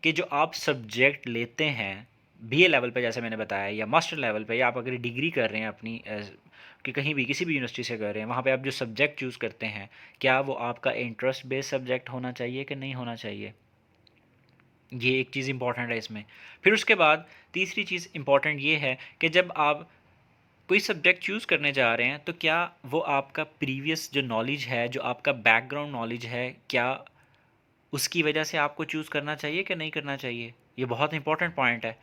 कि जो आप सब्जेक्ट लेते हैं BA लेवल पे, जैसे मैंने बताया, या मास्टर लेवल पे, या आप अगर डिग्री कर रहे हैं अपनी कि कहीं भी किसी भी यूनिवर्सिटी से कर रहे हैं, वहाँ पे आप जो सब्जेक्ट चूज़ करते हैं, क्या वो आपका इंटरेस्ट बेस्ड सब्जेक्ट होना चाहिए कि नहीं होना चाहिए? ये एक चीज़ इंपॉर्टेंट है इसमें। फिर उसके बाद तीसरी चीज़ इंपॉर्टेंट ये है कि जब आप कोई सब्जेक्ट चूज़ करने जा रहे हैं तो क्या वो आपका प्रीवियस जो नॉलेज है, जो आपका बैकग्राउंड नॉलेज है, क्या उसकी वजह से आपको चूज़ करना चाहिए कि नहीं करना चाहिए? ये बहुत इंपॉर्टेंट पॉइंट है।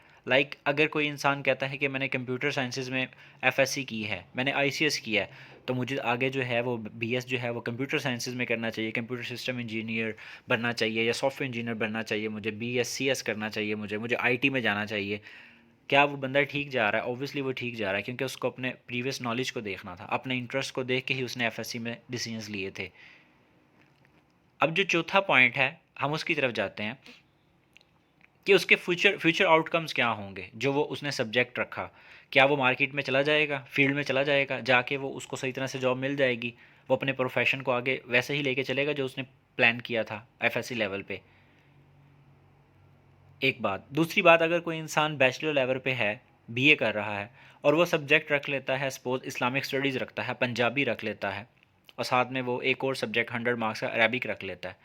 अगर कोई इंसान कहता है कि मैंने कंप्यूटर साइंसेज़ में FSC की है, मैंने ICS किया है, तो मुझे आगे जो है वो BS जो है वो कंप्यूटर साइंसेज़ में करना चाहिए, कंप्यूटर सिस्टम इंजीनियर बनना चाहिए या सॉफ्टवेयर इंजीनियर बनना चाहिए, मुझे BScs करना चाहिए, मुझे IT में जाना चाहिए। क्या वो बंदा ठीक जा रहा है? ऑब्वियसली वो ठीक जा रहा है, क्योंकि उसको अपने प्रीवियस नॉलेज को देखना था, अपने इंटरेस्ट को देख के ही उसने FSC में डिसीजंस लिए थे। अब जो चौथा पॉइंट है हम उसकी तरफ जाते हैं कि उसके फ्यूचर आउटकम्स क्या होंगे जो वो उसने सब्जेक्ट रखा। क्या वो मार्केट में चला जाएगा, फील्ड में चला जाएगा, जाके वो उसको सही तरह से जॉब मिल जाएगी, वो अपने प्रोफेशन को आगे वैसे ही लेके चलेगा जो उसने प्लान किया था FSC लेवल पे? एक बात। दूसरी बात, अगर कोई इंसान बैचलर लेवल पे है, BA कर रहा है, और वो सब्जेक्ट रख लेता है, सपोज इस्लामिक स्टडीज़ रखता है, पंजाबी रख लेता है, और साथ में वो एक और सब्जेक्ट 100 मार्क्स का अरबिक रख लेता है,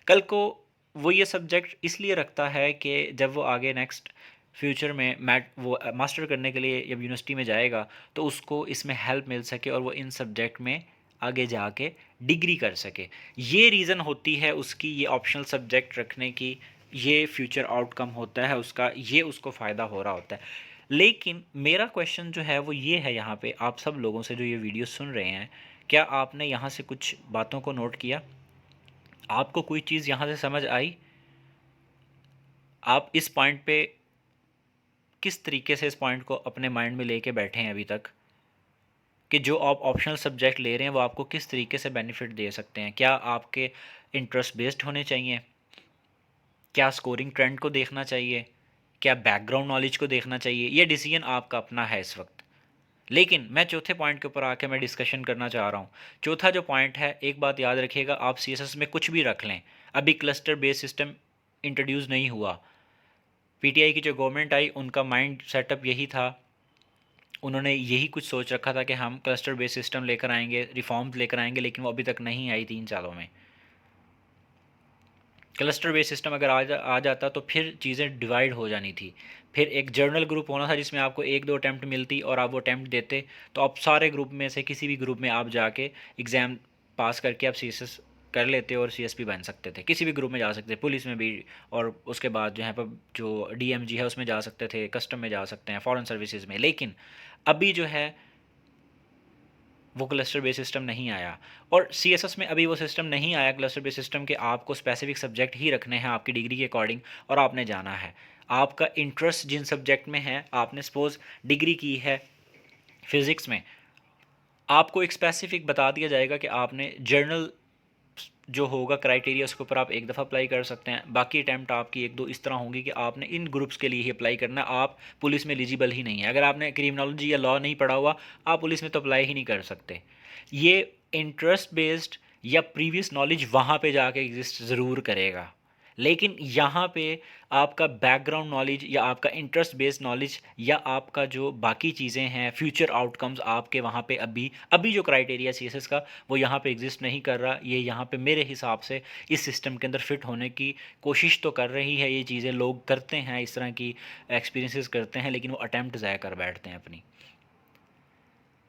कल को वो ये सब्जेक्ट इसलिए रखता है कि जब वो आगे नेक्स्ट फ्यूचर में मास्टर करने के लिए जब यूनिवर्सिटी में जाएगा तो उसको इसमें हेल्प मिल सके और वो इन सब्जेक्ट में आगे जाके डिग्री कर सके। ये रीज़न होती है उसकी ये ऑप्शनल सब्जेक्ट रखने की, ये फ्यूचर आउटकम होता है उसका, ये उसको फ़ायदा हो रहा होता है। लेकिन मेरा क्वेश्चन जो है वो ये है यहाँ पे आप सब लोगों से जो ये वीडियो सुन रहे हैं, क्या आपने यहाँ से कुछ बातों को नोट किया? आपको कोई चीज़ यहाँ से समझ आई? आप इस पॉइंट पे किस तरीके से इस पॉइंट को अपने माइंड में लेके बैठे हैं अभी तक, कि जो आप ऑप्शनल सब्जेक्ट ले रहे हैं वो आपको किस तरीके से बेनिफिट दे सकते हैं? क्या आपके इंटरेस्ट बेस्ड होने चाहिए? क्या स्कोरिंग ट्रेंड को देखना चाहिए? क्या बैकग्राउंड नॉलेज को देखना चाहिए? ये डिसीजन आपका अपना है इस वक्त। लेकिन मैं चौथे पॉइंट के ऊपर आके मैं डिस्कशन करना चाह रहा हूँ। चौथा जो पॉइंट है, एक बात याद रखिएगा, आप CSS में कुछ भी रख लें, अभी क्लस्टर बेस्ड सिस्टम इंट्रोड्यूस नहीं हुआ, पीटीआई की जो गवर्नमेंट आई उनका माइंड सेटअप यही था, उन्होंने यही कुछ सोच रखा था कि हम क्लस्टर बेस्ड सिस्टम लेकर आएंगे, रिफॉर्म्स लेकर आएंगे, लेकिन वो अभी तक नहीं आई 3 सालों में। क्लस्टर बेस्ड सिस्टम अगर आ जाता तो फिर चीज़ें डिवाइड हो जानी थी, फिर एक जर्नल ग्रुप होना था जिसमें आपको 1-2 अटैम्प्ट मिलती और आप वो अटैम्प्ट देते, तो आप सारे ग्रुप में से किसी भी ग्रुप में आप जाके एग्ज़ाम पास करके आप सीएसएस कर लेते और सीएसपी बन सकते थे, किसी भी ग्रुप में जा सकते थे, पुलिस में भी, और उसके बाद जो है पर जो डीएमजी है उसमें जा सकते थे, कस्टम में जा सकते हैं, फॉरेन सर्विसेज में। लेकिन अभी जो है वो क्लस्टर बेस्ड सिस्टम नहीं आया, और सीएसएस में अभी वो सिस्टम नहीं आया क्लस्टर बेस्ड सिस्टम के आपको स्पेसिफिक सब्जेक्ट ही रखने हैं आपकी डिग्री के अकॉर्डिंग, और आपने जाना है, आपका इंटरेस्ट जिन सब्जेक्ट में है, आपने सपोज़ डिग्री की है फिज़िक्स में, आपको एक स्पेसिफिक बता दिया जाएगा कि आपने जर्नल जो होगा क्राइटेरिया उसके ऊपर आप एक दफ़ा अप्लाई कर सकते हैं, बाकी अटैम्प्ट आपकी 1-2 इस तरह होंगी कि आपने इन ग्रुप्स के लिए ही अप्लाई करना, आप पुलिस में एलिजिबल ही नहीं है। अगर आपने क्रिमिनोलॉजी या लॉ नहीं पढ़ा हुआ, आप पुलिस में तो अप्लाई ही नहीं कर सकते। ये इंटरेस्ट बेस्ड या प्रीवियस नॉलेज वहाँ पे जाके एग्जिस्ट ज़रूर करेगा, लेकिन यहाँ पे आपका बैकग्राउंड नॉलेज या आपका इंटरेस्ट बेस्ड नॉलेज या आपका जो बाकी चीज़ें हैं, फ्यूचर आउटकम्स आपके वहाँ पे अभी अभी जो क्राइटेरिया सीएसएस का वो यहाँ पे एग्जिस्ट नहीं कर रहा। ये यहाँ पे मेरे हिसाब से इस सिस्टम के अंदर फिट होने की कोशिश तो कर रही है, ये चीज़ें लोग करते हैं, इस तरह की एक्सपीरियंसेस करते हैं, लेकिन वो अटैम्प्ट ज़ाया कर बैठते हैं अपनी।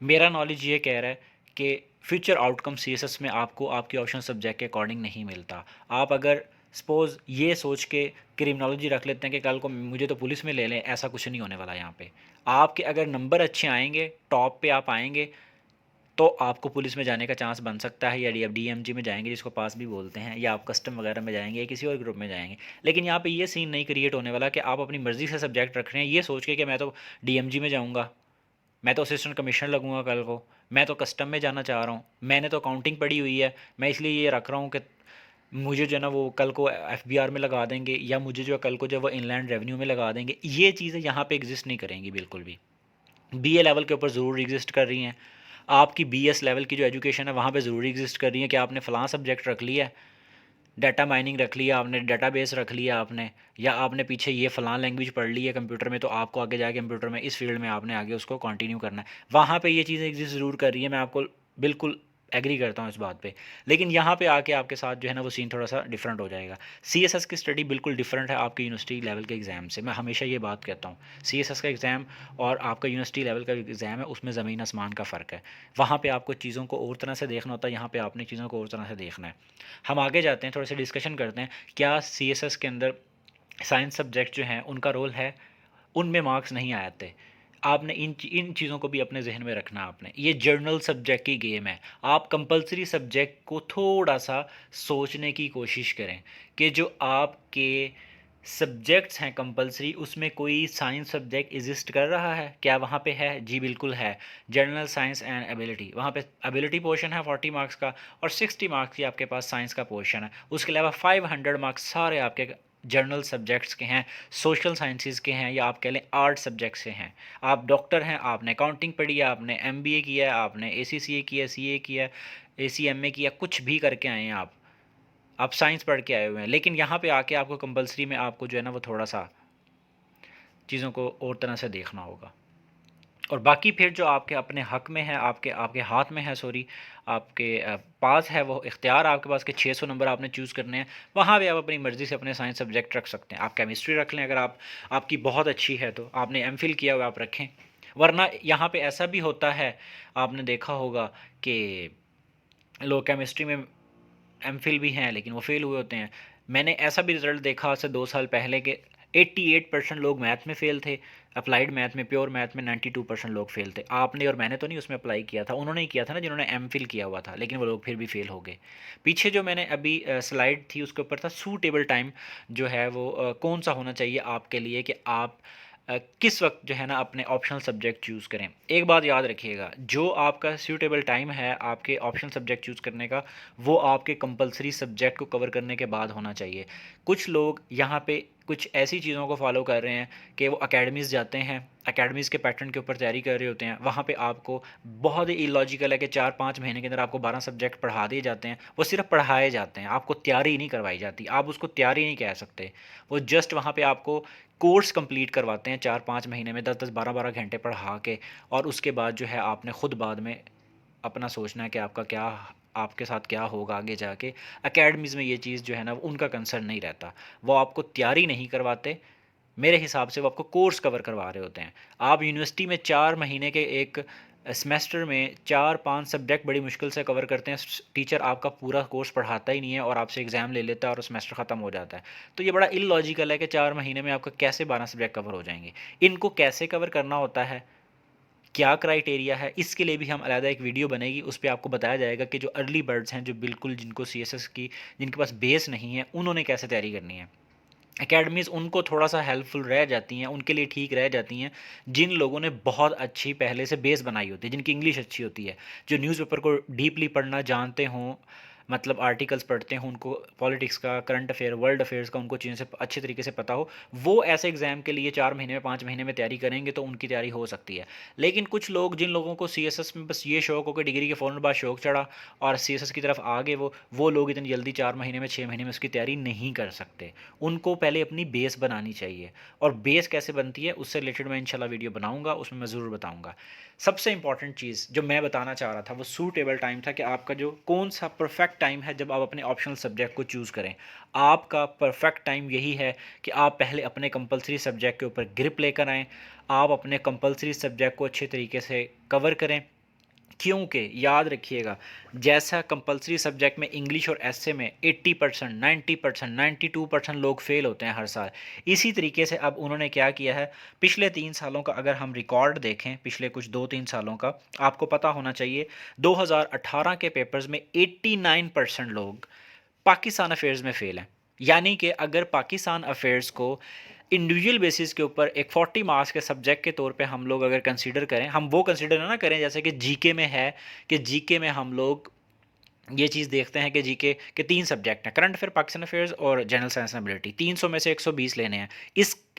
मेरा नॉलेज ये कह रहा है कि फ्यूचर आउटकम सीएसएस में आपको आपके ऑप्शन सब्जेक्ट के अकॉर्डिंग नहीं मिलता। आप अगर सपोज़ ये सोच के क्रिमिनोलॉजी रख लेते हैं कि कल को मुझे तो पुलिस में ले लें, ऐसा कुछ नहीं होने वाला यहाँ पे। आपके अगर नंबर अच्छे आएंगे, टॉप पे आप आएंगे, तो आपको पुलिस में जाने का चांस बन सकता है, या डीएमजी में जाएंगे जिसको पास भी बोलते हैं, या आप कस्टम वगैरह में जाएंगे, या किसी और ग्रुप में जाएंगे। लेकिन यहाँ पे ये सीन नहीं क्रिएट होने वाला कि आप अपनी मर्ज़ी से सब्जेक्ट रख रहे हैं ये सोच के कि मैं तो डीएमजी में जाऊँगा, मैं तो असिस्टेंट कमिश्नर लगूंगा कल को, मैं तो कस्टम में जाना चाह रहा हूँ, मैंने तो अकाउंटिंग पढ़ी हुई है, मैं इसलिए ये रख रहा हूँ कि मुझे जो है ना वो कल को एफबीआर में लगा देंगे, या मुझे जो है कल को जब वो इनलैंड रेवेन्यू में लगा देंगे। ये चीज़ें यहाँ पे एग्जिस्ट नहीं करेंगी बिल्कुल भी। बीए लेवल के ऊपर ज़रूर एग्जिस्ट कर रही हैं, आपकी बीएस लेवल की जो एजुकेशन है वहाँ पे ज़रूर एग्जिस्ट कर रही है कि आपने फ़लाँ सब्जेक्ट रख लिया है, डाटा माइनिंग रख लिया आपने, डाटाबेस रख लिया आपने, या आपने पीछे ये फ़लाँ लैंग्वेज पढ़ ली है कंप्यूटर में, तो आपको आगे जाके कंप्यूटर में इस फील्ड में आपने आगे उसको कंटिन्यू करना है। वहाँ पे ये चीज़ें एग्जिस्ट ज़रूर कर रही है, मैं आपको बिल्कुल एग्री करता हूँ इस बात पे। लेकिन यहाँ पे आके आपके साथ जो है ना वो सीन थोड़ा सा डिफरेंट हो जाएगा। सीएसएस की स्टडी बिल्कुल डिफरेंट है आपकी यूनिवर्सिटी लेवल के एग्ज़ाम से, मैं हमेशा ये बात कहता हूँ। सीएसएस का एग्ज़ाम और आपका यूनिवर्सिटी लेवल का एग्ज़ाम है, उसमें ज़मीन आसमान का फ़र्क है। वहाँ पे आपको चीज़ों को और तरह से देखना होता है, यहाँ पे आपने चीज़ों को और तरह से देखना है। हम आगे जाते हैं, थोड़े से डिस्कशन करते हैं, क्या सीएसएस के अंदर साइंस सब्जेक्ट जो हैं उनका रोल है, उनमें मार्क्स नहीं आते। आपने इन चीज़ों को भी अपने जहन में रखना। आपने ये जर्नल सब्जेक्ट की गेम है, आप कंपलसरी सब्जेक्ट को थोड़ा सा सोचने की कोशिश करें कि जो आपके सब्जेक्ट्स हैं कंपलसरी, उसमें कोई साइंस सब्जेक्ट एग्जिस्ट कर रहा है क्या? वहाँ पे है, जी बिल्कुल है। जनरल साइंस एंड एबिलिटी, वहाँ पे एबिलिटी पोर्शन है 40 मार्क्स का, और 60 मार्क्स की आपके पास साइंस का पोर्शन है। उसके अलावा 500 मार्क्स सारे आपके जनरल सब्जेक्ट्स के हैं, सोशल साइंसेज के हैं, या आप कह लें आर्ट सब्जेक्ट से हैं। आप डॉक्टर हैं, आपने अकाउंटिंग पढ़ी है, आपने एमबीए किया है, आपने एसीसीए किया, सीए किया, एसीएमए किया, कुछ भी करके आए हैं आप साइंस पढ़ के आए हुए हैं, लेकिन यहाँ पे आके आपको कंपलसरी में आपको जो है ना वो थोड़ा सा चीज़ों को और तरह से देखना होगा। और बाकी फिर जो आपके अपने हक में है, आपके आपके हाथ में है, सॉरी आपके पास है वो इख्तियार आपके पास के 600 नंबर आपने चूज़ करने हैं, वहाँ भी आप अपनी मर्ज़ी से अपने साइंस सब्जेक्ट रख सकते हैं। आप केमिस्ट्री रख लें, अगर आपकी बहुत अच्छी है तो आपने एमफिल किया हुआ आप रखें, वरना यहाँ पे ऐसा भी होता है, आपने देखा होगा कि लोग केमिस्ट्री में एमफिल भी हैं लेकिन वो फेल हुए होते हैं। मैंने ऐसा भी रिज़ल्ट देखा आज से 2 साल पहले के 88% लोग मैथ में फ़ेल थे, अप्लाइड मैथ में, प्योर मैथ में 92% लोग फेल थे। आपने और मैंने तो नहीं उसमें अप्लाई किया था, उन्होंने ही किया था ना जिन्होंने एमफिल किया हुआ था, लेकिन वो लोग फिर भी फेल हो गए। पीछे जो मैंने अभी स्लाइड थी उसके ऊपर था सूटेबल टाइम जो है वो कौन सा होना चाहिए आपके लिए कि आप किस वक्त जो है ना अपने ऑप्शनल सब्जेक्ट चूज़ करें। एक बात याद रखिएगा, जो आपका सूटेबल टाइम है आपके ऑप्शनल सब्जेक्ट चूज़ करने का, वो आपके कंपलसरी सब्जेक्ट को कवर करने के बाद होना चाहिए। कुछ लोग यहाँ पे कुछ ऐसी चीज़ों को फॉलो कर रहे हैं कि वो अकेडमीज़ जाते हैं, अकेडमीज़ के पैटर्न के ऊपर तैयारी कर रहे होते हैं। वहाँ पे आपको बहुत ही इलॉजिकल है कि 4-5 महीने के अंदर आपको 12 सब्जेक्ट पढ़ा दिए जाते हैं। वो सिर्फ पढ़ाए जाते हैं, आपको तैयारी नहीं करवाई जाती। आप उसको तैयारी नहीं कह सकते। वो जस्ट वहाँ पे आपको कोर्स कंप्लीट करवाते हैं 4-5 महीने में 10-10 12-12 घंटे पढ़ा के, और उसके बाद जो है आपने खुद बाद में अपना सोचना है कि आपका क्या, आपके साथ क्या होगा आगे जाके। अकेडमीज़ में ये चीज़ जो है ना, उनका कंसर्न नहीं रहता। वो आपको तैयारी नहीं करवाते, मेरे हिसाब से वो आपको कोर्स कवर करवा रहे होते हैं। आप यूनिवर्सिटी में 4 महीने के एक सेमेस्टर में 4-5 सब्जेक्ट बड़ी मुश्किल से कवर करते हैं। टीचर आपका पूरा कोर्स पढ़ाता ही नहीं है और आपसे एग्ज़ाम ले लेता है और सेमेस्टर ख़त्म हो जाता है। तो ये बड़ा इलॉजिकल है कि 4 महीने में आपका कैसे 12 सब्जेक्ट कवर हो जाएंगे। इनको कैसे कवर करना होता है, क्या क्राइटेरिया है, इसके लिए भी हम अलग एक वीडियो बनेगी। उस पे आपको बताया जाएगा कि जो अर्ली बर्ड्स हैं, जो बिल्कुल जिनको सीएसएस की, जिनके पास बेस नहीं है, उन्होंने कैसे तैयारी करनी है। एकेडमीज़ उनको थोड़ा सा हेल्पफुल रह जाती हैं, उनके लिए ठीक रह जाती हैं जिन लोगों ने बहुत अच्छी पहले से बेस बनाई होती है, जिनकी इंग्लिश अच्छी होती है, जो न्यूज़पेपर को डीपली पढ़ना जानते हों, मतलब आर्टिकल्स पढ़ते हों, उनको पॉलिटिक्स का, करंट अफेयर, वर्ल्ड अफेयर्स का उनको चीज़ें से अच्छे तरीके से पता हो। वो ऐसे एग्ज़ाम के लिए 4 महीने में, 5 महीने में तैयारी करेंगे तो उनकी तैयारी हो सकती है। लेकिन कुछ लोग, जिन लोगों को सीएसएस में बस ये शौक हो कि डिग्री के फ़ौरन बाद शौक चढ़ा और सीएसएस की तरफ आ गए, वो लोग इतनी जल्दी 4 महीने में, 6 महीने में उसकी तैयारी नहीं कर सकते। उनको पहले अपनी बेस बनानी चाहिए, और बेस कैसे बनती है उससे रिलेटेड मैं इंशाल्लाह वीडियो बनाऊंगा, उसमें मैं ज़रूर बताऊंगा। सबसे इंपॉर्टेंट चीज़ जो मैं बताना चाह रहा था वो सूटेबल टाइम था, कि आपका जो कौन सा परफेक्ट टाइम है जब आप अपने ऑप्शनल सब्जेक्ट को चूज़ करें। आपका परफेक्ट टाइम यही है कि आप पहले अपने कंपलसरी सब्जेक्ट के ऊपर ग्रिप लेकर आएँ, आप अपने कंपलसरी सब्जेक्ट को अच्छे तरीके से कवर करें। क्योंकि याद रखिएगा, जैसा कंपलसरी सब्जेक्ट में इंग्लिश और एसए में 80%, 90%, 92% लोग फेल होते हैं हर साल, इसी तरीके से अब उन्होंने क्या किया है, पिछले 3 सालों का अगर हम रिकॉर्ड देखें, पिछले कुछ 2-3 सालों का, आपको पता होना चाहिए 2018 के पेपर्स में 89% लोग पाकिस्तान अफेयर्स में फ़ेल हैं। यानी कि अगर पाकिस्तान अफेयर्स को इंडिविजुअल बेसिस के ऊपर एक 40 मार्क्स के सब्जेक्ट के तौर पे हम लोग अगर कंसीडर करें, हम वो कंसीडर ना करें जैसे कि जीके में है, कि जीके में हम लोग ये चीज़ देखते हैं कि जीके के 3 सब्जेक्ट हैं, करंट अफेयर, पाकिस्तान अफेयर्स और जनरल साइंस एंड एबिलिटी। 300 में से 120 लेने हैं।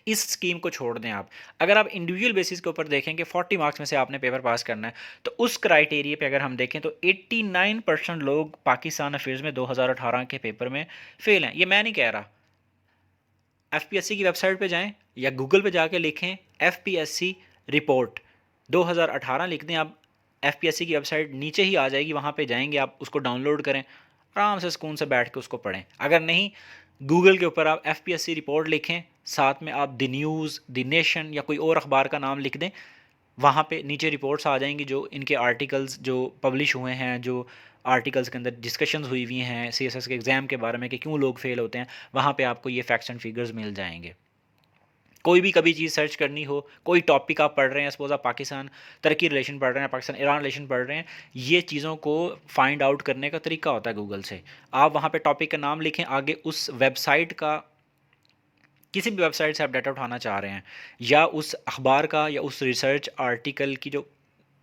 इस स्कीम को छोड़ दें आप। अगर आप इंडिविजुअल बेसिस के ऊपर देखें कि 40 मार्क्स में से आपने पेपर पास करना है, तो उस क्राइटेरिया पे अगर हम देखें तो 89% लोग पाकिस्तान अफेयर्स में 2018 के पेपर में फ़ेल हैं। ये मैं नहीं कह रहा, एफपीएससी की वेबसाइट पे जाएं या गूगल पे जाके लिखें एफपीएससी रिपोर्ट 2018 लिख दें आप, एफपीएससी की वेबसाइट नीचे ही आ जाएगी, वहाँ पे जाएंगे आप, उसको डाउनलोड करें, आराम से सुकून से बैठ के उसको पढ़ें। अगर नहीं, गूगल के ऊपर आप एफपीएससी रिपोर्ट लिखें, साथ में आप द न्यूज़, द नेशन या कोई और अखबार का नाम लिख दें, वहाँ पे नीचे रिपोर्ट्स आ जाएंगी, जो इनके आर्टिकल्स जो पब्लिश हुए हैं, जो आर्टिकल्स के अंदर डिस्कशंस हुई हुई हैं सीएसएस के एग्ज़ाम के बारे में कि क्यों लोग फेल होते हैं, वहाँ पे आपको ये फैक्ट्स एंड फिगर्स मिल जाएंगे। कोई भी कभी चीज़ सर्च करनी हो, कोई टॉपिक आप पढ़ रहे हैं, सपोज आप पाकिस्तान तरक्की रिलेशन पढ़ रहे हैं, पाकिस्तान ईरान रिलेशन पढ़ रहे हैं, ये चीज़ों को फाइंड आउट करने का तरीका होता है गूगल से। आप वहाँ पे टॉपिक का नाम लिखें, आगे उस वेबसाइट का, किसी भी वेबसाइट से आप डाटा उठाना चाह रहे हैं, या उस अखबार का या उस रिसर्च आर्टिकल की जो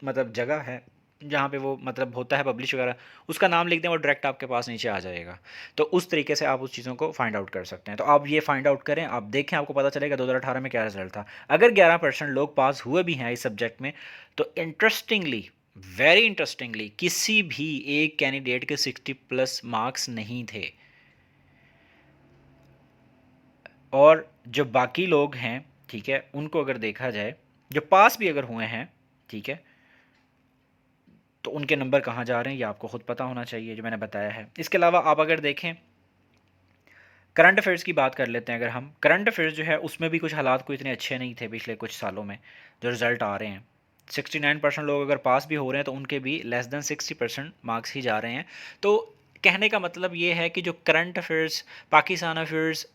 मतलब जगह है जहाँ पे वो मतलब होता है पब्लिश वगैरह, उसका नाम लिख दें, वो डायरेक्ट आपके पास नीचे आ जाएगा। तो उस तरीके से आप उस चीज़ों को फाइंड आउट कर सकते हैं। तो आप ये फाइंड आउट करें, आप देखें, आपको पता चलेगा 2018 में क्या रिजल्ट था। अगर 11% लोग पास हुए भी हैं इस सब्जेक्ट में, तो इंटरेस्टिंगली, वेरी इंटरेस्टिंगली, किसी भी एक कैंडिडेट के 60+ मार्क्स नहीं थे। और जो बाकी लोग हैं, ठीक है, उनको अगर देखा जाए, जो पास भी अगर हुए हैं, ठीक है, तो उनके नंबर कहाँ जा रहे हैं ये आपको खुद पता होना चाहिए, जो मैंने बताया है। इसके अलावा आप अगर देखें, करंट अफेयर्स की बात कर लेते हैं। अगर हम करंट अफेयर्स जो है उसमें भी कुछ हालात कोई इतने अच्छे नहीं थे पिछले कुछ सालों में, जो रिज़ल्ट आ रहे हैं। 69% लोग अगर पास भी हो रहे हैं तो उनके भी लेस देन 60% मार्क्स ही जा रहे हैं। तो कहने का मतलब ये है कि जो करंट अफेयर्स, पाकिस्तान अफेयर्स,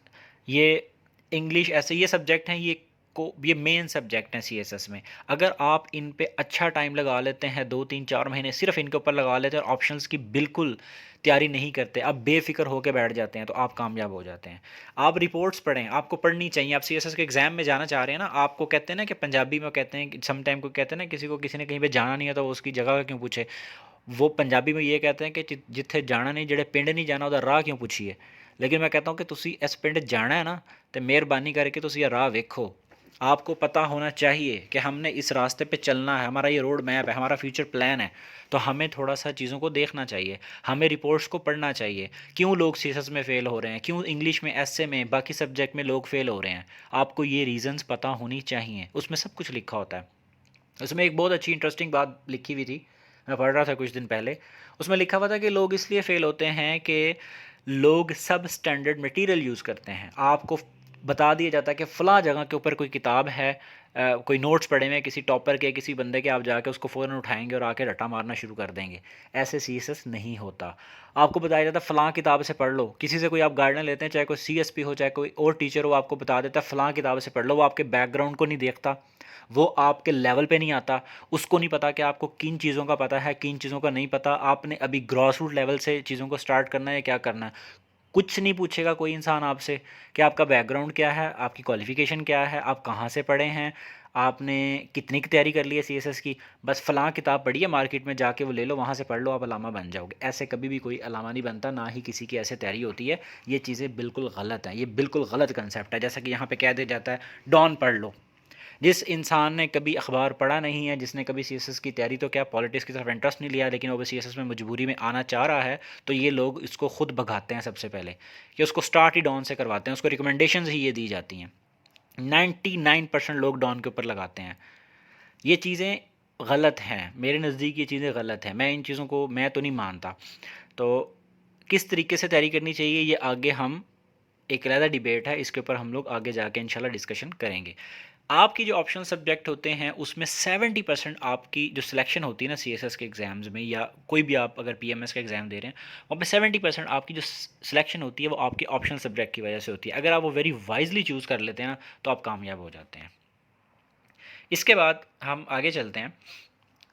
ये इंग्लिश, ऐसे ये सब्जेक्ट हैं, ये मेन सब्जेक्ट हैं सीएसएस में। अगर आप इन पे अच्छा टाइम लगा लेते हैं, 2-3-4 महीने सिर्फ इनके ऊपर लगा लेते हैं और ऑप्शंस की बिल्कुल तैयारी नहीं करते, आप बेफिक्र होकर बैठ जाते हैं, तो आप कामयाब हो जाते हैं। आप रिपोर्ट्स पढ़ें, आपको पढ़नी चाहिए। आप सीएसएस के एग्ज़ाम में जाना चाह रहे हैं ना, आपको कहते हैं ना कि पंजाबी में कहते हैं, सम टाइम को कहते हैं ना, किसी ने कहीं पे जाना नहीं है तो वो उसकी जगह का क्यों पूछे। वो पंजाबी में ये कहते हैं कि जिथे जाना नहीं, जेड़े पिंड नहीं जाना उहदा राह क्यों पूछिए। लेकिन मैं कहता हूँ कि तुसी इस पिंड जाना है ना, तो मेहरबानी करके तुसी ये राह वेखो। आपको पता होना चाहिए कि हमने इस रास्ते पे चलना है, हमारा ये रोड मैप है, हमारा फ्यूचर प्लान है। तो हमें थोड़ा सा चीज़ों को देखना चाहिए, हमें रिपोर्ट्स को पढ़ना चाहिए। क्यों लोग सीएसएस में फ़ेल हो रहे हैं, क्यों इंग्लिश में, एसए में, बाकी सब्जेक्ट में लोग फ़ेल हो रहे हैं, आपको ये रीज़न्स पता होनी चाहिए। उसमें सब कुछ लिखा होता है। उसमें एक बहुत अच्छी इंटरेस्टिंग बात लिखी हुई थी, मैं पढ़ रहा था कुछ दिन पहले। उसमें लिखा हुआ था कि लोग इसलिए फ़ेल होते हैं कि लोग सब स्टैंडर्ड मटेरियल यूज़ करते हैं। आपको बता दिया जाता है कि फ़लाँ जगह के ऊपर कोई किताब है, कोई नोट्स पड़े हुए हैं किसी टॉपर के, किसी बंदे के, आप जाके उसको फ़ौरन उठाएंगे और आके रट्टा मारना शुरू कर देंगे। ऐसे सीएसएस नहीं होता। आपको बताया जाता है फ़लाँ किताब से पढ़ लो। किसी से कोई आप गाइडेंस लेते हैं, चाहे कोई सीएसपी हो, चाहे कोई और टीचर हो, आपको बता देता है फ़लाँ किताब से पढ़ लो। वो आपके बैकग्राउंड को नहीं देखता, वो आपके लेवल पे नहीं आता, उसको नहीं पता कि आपको किन चीज़ों का पता है, किन चीज़ों का नहीं पता। आपने अभी ग्रॉस रूट लेवल से चीज़ों को स्टार्ट करना है, क्या करना है। कुछ नहीं पूछेगा कोई इंसान आपसे कि आपका बैकग्राउंड क्या है, आपकी क्वालिफ़िकेशन क्या है, आप कहाँ से पढ़े हैं, आपने कितनी की तैयारी कर ली है सीएसएस की। बस फ़लाँ किताब पढ़ी है मार्केट में, जाके वो ले लो, वहाँ से पढ़ लो, आप अलामा बन जाओगे। ऐसे कभी भी कोई अलामा नहीं बनता, ना ही किसी की ऐसे तैयारी होती है। ये चीज़ें बिल्कुल गलत हैं, ये बिल्कुल गलत कंसेप्ट है। जैसा कि यहाँ पे कह दिया जाता है डॉन पढ़ लो। जिस इंसान ने कभी अखबार पढ़ा नहीं है, जिसने कभी सीएसएस की तैयारी तो क्या, पॉलिटिक्स की तरफ इंटरेस्ट नहीं लिया, लेकिन वो सीएसएस में मजबूरी में आना चाह रहा है, तो ये लोग इसको खुद भगाते हैं सबसे पहले, कि उसको स्टार्ट ही डॉन से करवाते हैं, उसको रिकमेंडेशंस ही ये दी जाती हैं। 99% लोग डॉन के ऊपर लगाते हैं। ये चीज़ें गलत हैं, मेरे नज़दीक ये चीज़ें गलत हैं। मैं इन चीज़ों को मैं तो नहीं मानता। तो किस तरीके से तैयारी करनी चाहिए, ये आगे हम एक अलग डिबेट है, इसके ऊपर हम लोग आगे जाके इंशाल्लाह डिस्कशन करेंगे। आपकी जो ऑप्शनल सब्जेक्ट होते हैं उसमें 70% आपकी जो सिलेक्शन होती है ना सीएसएस के एग्ज़ाम्स में, या कोई भी आप अगर पीएमएस का एग्ज़ाम दे रहे हैं, वहाँ पे 70% आपकी जो सिलेक्शन होती है वो आपके ऑप्शनल सब्जेक्ट की वजह से होती है। अगर आप वो वेरी वाइजली चूज़ कर लेते हैं ना, तो आप कामयाब हो जाते हैं। इसके बाद हम आगे चलते हैं।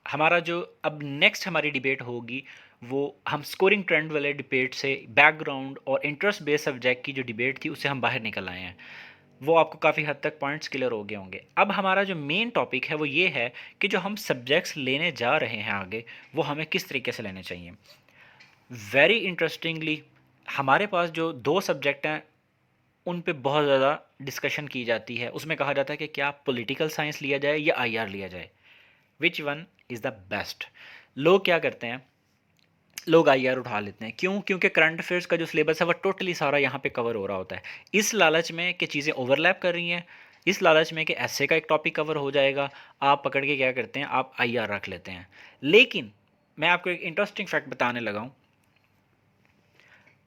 हमारा जो अब नेक्स्ट हमारी डिबेट होगी, वो हम स्कोरिंग ट्रेंड वाले डिबेट से बैकग्राउंड और इंटरेस्ट बेस्ड सब्जेक्ट की जो डिबेट थी उससे हम बाहर निकल आए हैं। वो आपको काफ़ी हद तक पॉइंट्स क्लियर हो गए होंगे। अब हमारा जो मेन टॉपिक है वो ये है कि जो हम सब्जेक्ट्स लेने जा रहे हैं आगे, वो हमें किस तरीके से लेने चाहिए। वेरी इंटरेस्टिंगली, हमारे पास जो दो सब्जेक्ट हैं उन पे बहुत ज़्यादा डिस्कशन की जाती है। उसमें कहा जाता है कि क्या पॉलिटिकल साइंस लिया जाए या आईआर लिया जाए, which one is the best. लोग क्या करते हैं, लोग आईआर उठा लेते हैं। क्यों? क्योंकि करंट अफेयर्स का जो सिलेबस है वो टोटली सारा यहाँ पे कवर हो रहा होता है। इस लालच में कि चीज़ें ओवरलैप कर रही हैं, इस लालच में कि ऐसे का एक टॉपिक कवर हो जाएगा, आप पकड़ के क्या करते हैं, आप आईआर रख लेते हैं। लेकिन मैं आपको एक इंटरेस्टिंग फैक्ट बताने लगा हूँ।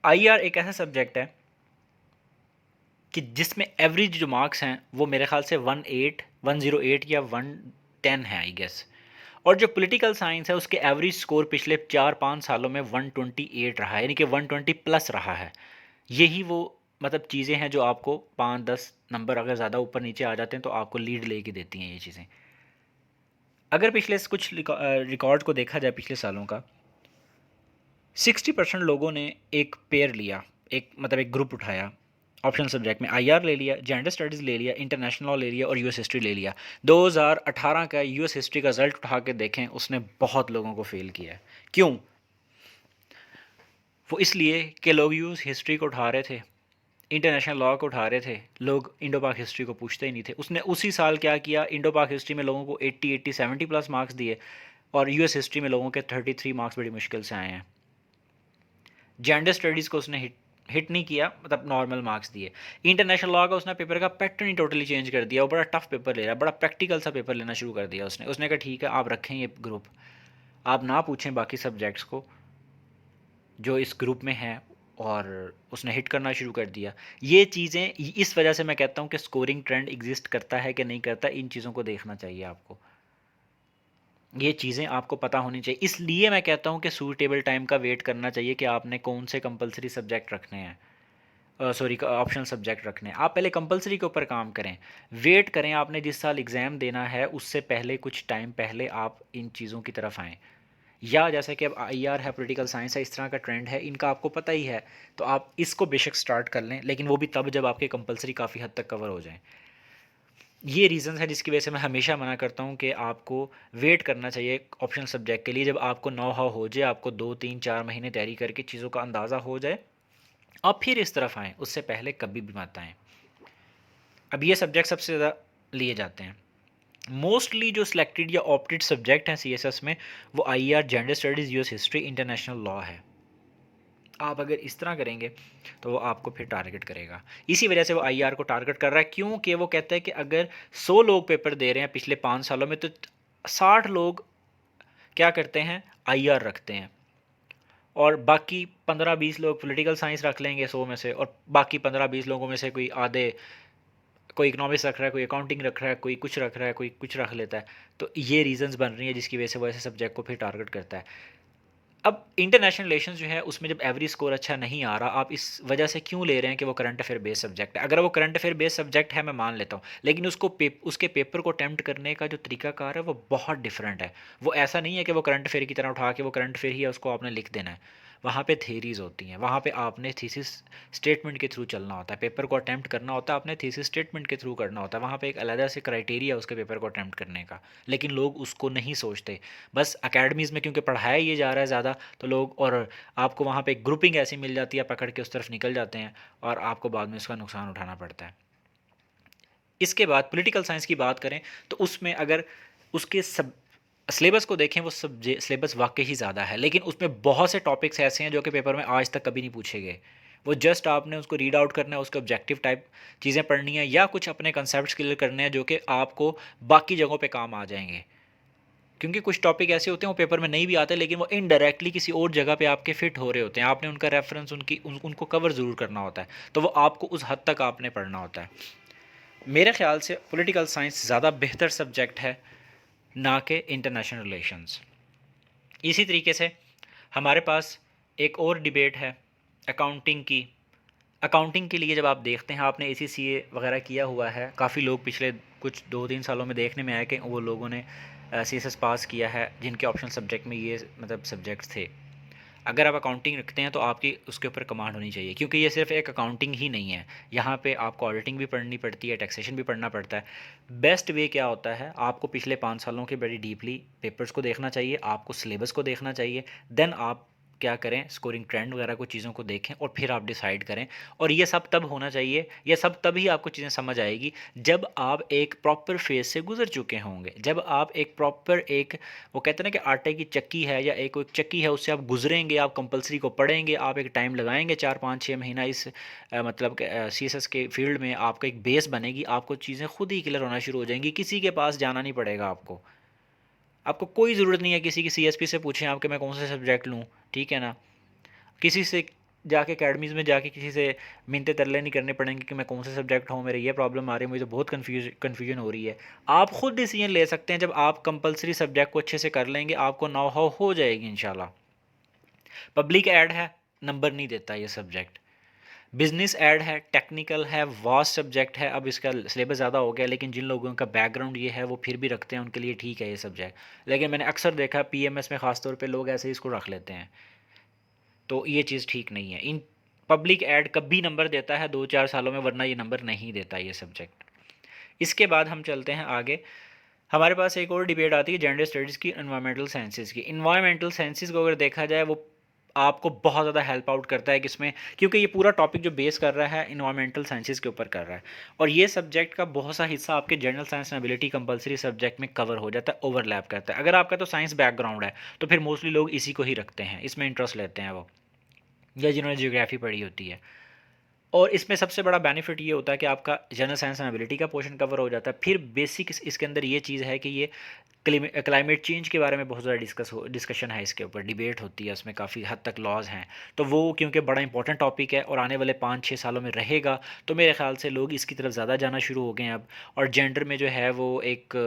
आईआर एक ऐसा सब्जेक्ट है कि जिसमें एवरेज जो मार्क्स हैं वो मेरे ख्याल से 108 या 110 है आई गेस। और जो पॉलिटिकल साइंस है उसके एवरेज स्कोर पिछले 4-5 सालों में 128 रहा है, यानी कि 120 प्लस रहा है। यही वो मतलब चीज़ें हैं जो आपको 5-10 नंबर अगर ज़्यादा ऊपर नीचे आ जाते हैं तो आपको लीड लेके देती हैं ये चीज़ें। अगर पिछले कुछ रिकॉर्ड को देखा जाए पिछले सालों का, 60% लोगों ने एक पेयर लिया, एक मतलब एक ग्रुप उठाया, ऑप्शन सब्जेक्ट में आईआर ले लिया, जेंडर स्टडीज़ ले लिया, इंटरनेशनल लॉ ले लिया और यूएस हिस्ट्री ले लिया। 2018 का यूएस हिस्ट्री का रिजल्ट उठा के देखें, उसने बहुत लोगों को फेल किया है। क्यों? वो इसलिए कि लोग यूएस हिस्ट्री को उठा रहे थे, इंटरनेशनल लॉ को उठा रहे थे, लोग इंडो पाक हिस्ट्री को पूछते ही नहीं थे। उसने उसी साल क्या किया, इंडो पाक हिस्ट्री में लोगों को 80 70 प्लस मार्क्स दिए, और यूएस हिस्ट्री में लोगों के 33 मार्क्स बड़ी मुश्किल से आए हैं। जेंडर स्टडीज़ को उसने हिट नहीं किया, मतलब नॉर्मल मार्क्स दिए। इंटरनेशनल लॉ का उसने पेपर का पैटर्न ही टोटली चेंज कर दिया, वो बड़ा टफ पेपर ले रहा है, बड़ा प्रैक्टिकल सा पेपर लेना शुरू कर दिया उसने कहा ठीक है आप रखें ये ग्रुप, आप ना पूछें बाकी सब्जेक्ट्स को जो इस ग्रुप में है, और उसने हिट करना शुरू कर दिया। ये चीज़ें इस वजह से मैं कहता हूँ कि स्कोरिंग ट्रेंड एग्जिस्ट करता है कि नहीं करता, इन चीज़ों को देखना चाहिए आपको। ये चीज़ें आपको पता होनी चाहिए। इसलिए मैं कहता हूँ कि सूटेबल टाइम का वेट करना चाहिए कि आपने कौन से कंपलसरी सब्जेक्ट रखने हैं, सॉरी ऑप्शनल सब्जेक्ट रखने हैं। आप पहले कंपलसरी के ऊपर काम करें, वेट करें, आपने जिस साल एग्ज़ाम देना है उससे पहले कुछ टाइम पहले आप इन चीज़ों की तरफ आएँ। या जैसे कि अब आईआर है, पॉलिटिकल साइंस है, इस तरह का ट्रेंड है, इनका आपको पता ही है, तो आप इसको बेशक स्टार्ट कर लें, लेकिन वो भी तब जब आपके कंपलसरी काफ़ी हद तक कवर हो जाएँ। ये रीज़न्स है जिसकी वजह से मैं हमेशा मना करता हूँ कि आपको वेट करना चाहिए ऑप्शनल सब्जेक्ट के लिए। जब आपको नो हाउ हो जाए, आपको 2-3-4 महीने तैयारी करके चीज़ों का अंदाज़ा हो जाए, अब फिर इस तरफ आएँ, उससे पहले कभी भी मत आएँ। अब ये सब्जेक्ट सबसे ज़्यादा लिए जाते हैं। मोस्टली जो सिलेक्टेड या ऑप्टेड सब्जेक्ट हैं सीएसएस में, वो IR, gender studies, US history, international law है। आप अगर इस तरह करेंगे तो वो आपको फिर टारगेट करेगा। इसी वजह से वो आईआर को टारगेट कर रहा है, क्योंकि वो कहता है कि अगर 100 लोग पेपर दे रहे हैं पिछले 5 सालों में, तो 60 लोग क्या करते हैं, आईआर रखते हैं, और बाकी 15-20 लोग पॉलिटिकल साइंस रख लेंगे 100 में से, और बाकी 15-20 लोगों में से कोई आधे, कोई इकोनॉमिक्स रख रहा है, कोई अकाउंटिंग रख रहा है, कोई कुछ रख रहा है, कोई कुछ रख लेता है। तो ये रीजंस बन रही है जिसकी वजह से वो ऐसे सब्जेक्ट को फिर टारगेट करता है। अब इंटरनेशनल रिलेशंस जो है उसमें जब एवरेज स्कोर अच्छा नहीं आ रहा, आप इस वजह से क्यों ले रहे हैं कि वो करंट अफेयर बेस्ड सब्जेक्ट है। अगर वो करंट अफेयर बेस्ड सब्जेक्ट है मैं मान लेता हूँ, लेकिन उसके पेपर को अटेम्प्ट करने का जो तरीकाकार है वो बहुत डिफरेंट है। वो ऐसा नहीं है कि वो करंट अफेयर की तरह उठा के वो करंट अफेयर ही है उसको आपने लिख देना है। वहाँ पे थेरीज होती हैं, वहाँ पे आपने थीसिस स्टेटमेंट के थ्रू चलना होता है, पेपर को अटैम्प्ट करना होता है, आपने थीसिस स्टेटमेंट के थ्रू करना होता है। वहाँ पे एक अलग से क्राइटेरिया है उसके पेपर को अटैम्प्ट करने का, लेकिन लोग उसको नहीं सोचते। बस अकेडमीज़ में क्योंकि पढ़ाया ये जा रहा है ज़्यादा, तो लोग, और आपको वहाँ पे ग्रुपिंग ऐसी मिल जाती है, पकड़ के उस तरफ निकल जाते हैं और आपको बाद में उसका नुकसान उठाना पड़ता है। इसके बाद पॉलिटिकल साइंस की बात करें तो उसमें अगर उसके सब सिलेबस को देखें, वो सब सिलेबस वाकई ही ज़्यादा है, लेकिन उसमें बहुत से टॉपिक्स ऐसे हैं जो कि पेपर में आज तक कभी नहीं पूछे गए। वो जस्ट आपने उसको रीड आउट करना है, उसके ऑब्जेक्टिव टाइप चीज़ें पढ़नी है, या कुछ अपने कंसेप्ट क्लियर करने हैं जो कि आपको बाकी जगहों पे काम आ जाएंगे। क्योंकि कुछ टॉपिक ऐसे होते हैं वो पेपर में नहीं भी आते, लेकिन वो इनडायरेक्टली किसी और जगह पे आपके फिट हो रहे होते हैं, आपने उनका रेफरेंस उनको कवर ज़रूर करना होता है, तो वो आपको उस हद तक आपने पढ़ना होता है। मेरे ख्याल से पॉलिटिकल साइंस ज़्यादा बेहतर सब्जेक्ट है, ना कि इंटरनेशनल रिलेशंस। इसी तरीके से हमारे पास एक और डिबेट है अकाउंटिंग की। अकाउंटिंग के लिए जब आप देखते हैं, आपने एसीसीए वगैरह किया हुआ है, काफ़ी लोग पिछले कुछ 2-3 सालों में देखने में आया कि वो लोगों ने सीएसएस पास किया है जिनके ऑप्शनल सब्जेक्ट में ये मतलब सब्जेक्ट्स थे। अगर आप अकाउंटिंग रखते हैं तो आपकी उसके ऊपर कमांड होनी चाहिए, क्योंकि ये सिर्फ एक अकाउंटिंग ही नहीं है, यहाँ पे आपको ऑडिटिंग भी पढ़नी पड़ती है, टैक्सेशन भी पढ़ना पड़ता है। बेस्ट वे क्या होता है, आपको पिछले 5 सालों के बड़ी डीपली पेपर्स को देखना चाहिए, आपको सिलेबस को देखना चाहिए, देन आप क्या करें, स्कोरिंग ट्रेंड वगैरह कुछ चीज़ों को देखें और फिर आप डिसाइड करें। और ये सब तब होना चाहिए, ये सब तभी आपको चीज़ें समझ आएगी जब आप एक प्रॉपर फेज से गुजर चुके होंगे, जब आप एक प्रॉपर एक, वो कहते हैं ना कि आटे की चक्की है या एक चक्की है, उससे आप गुजरेंगे, आप कंपलसरी को पढ़ेंगे, आप एक टाइम लगाएंगे 4-5-6 महीना इस मतलब सीएसएस के फील्ड में, आपका एक बेस बनेगी, आपको चीज़ें खुद ही क्लियर होना शुरू हो जाएंगी, किसी के पास जाना नहीं पड़ेगा आपको। आपको कोई ज़रूरत नहीं है किसी की सीएसपी से पूछें आप कि मैं कौन सा सब्जेक्ट लूँ, ठीक है ना। किसी से जाके अकेडमीज़ में जाके किसी से मिन्नतें तरले नहीं करने पड़ेंगे कि मैं कौन सा सब्जेक्ट हूँ, मेरे ये प्रॉब्लम आ रही है, मुझे तो बहुत कन्फ्यूजन हो रही है। आप खुद डिसीजन ले सकते हैं, जब आप कंपलसरी सब्जेक्ट को अच्छे से कर लेंगे आपको नो हाउ हो जाएगी इंशाल्लाह। पब्लिक ऐड है, नंबर नहीं देता ये सब्जेक्ट। बिजनेस ऐड है, टेक्निकल है, वास्ट सब्जेक्ट है। अब इसका सिलेबस ज़्यादा हो गया, लेकिन जिन लोगों का बैकग्राउंड ये है वो फिर भी रखते हैं, उनके लिए ठीक है ये सब्जेक्ट। लेकिन मैंने अक्सर देखा पीएमएस में ख़ासतौर पे लोग ऐसे ही इसको रख लेते हैं, तो ये चीज़ ठीक नहीं है। इन पब्लिक ऐड कभी नंबर देता है 2-4 सालों में, वरना ये नंबर नहीं देता ये सब्जेक्ट। इसके बाद हम चलते हैं आगे। हमारे पास एक और डिबेट आती है जेंडर स्टडीज़ की, एनवायरमेंटल साइंसेज की। एनवायरमेंटल साइंसेज को अगर देखा जाए, वो आपको बहुत ज़्यादा हेल्प आउट करता है किसमें, क्योंकि ये पूरा टॉपिक जो बेस कर रहा है इन्वायरमेंटल साइंसेज के ऊपर कर रहा है, और ये सब्जेक्ट का बहुत सा हिस्सा आपके general science and ability compulsory subject में कवर हो जाता है, ओवरलैप करता है। अगर आपका तो साइंस बैकग्राउंड है तो फिर मोस्टली लोग इसी को ही रखते हैं, इसमें इंटरेस्ट लेते हैं वो, या जिन्होंने जियोग्राफी पढ़ी होती है। और इसमें सबसे बड़ा बेनिफिट ये होता है कि आपका जनरल साइंस एंड एबिलिटी का पोर्शन कवर हो जाता है। फिर बेसिक इसके अंदर ये चीज़ है कि ये क्लाइमेट चेंज के बारे में बहुत ज़्यादा डिस्कशन है, इसके ऊपर डिबेट होती है, उसमें काफ़ी हद तक लॉज हैं। तो वो क्योंकि बड़ा इंपॉर्टेंट टॉपिक है और आने वाले 5-6 सालों में रहेगा, तो मेरे ख्याल से लोग इसकी तरफ ज़्यादा जाना शुरू हो गए हैं अब। और जेंडर में जो है वो एक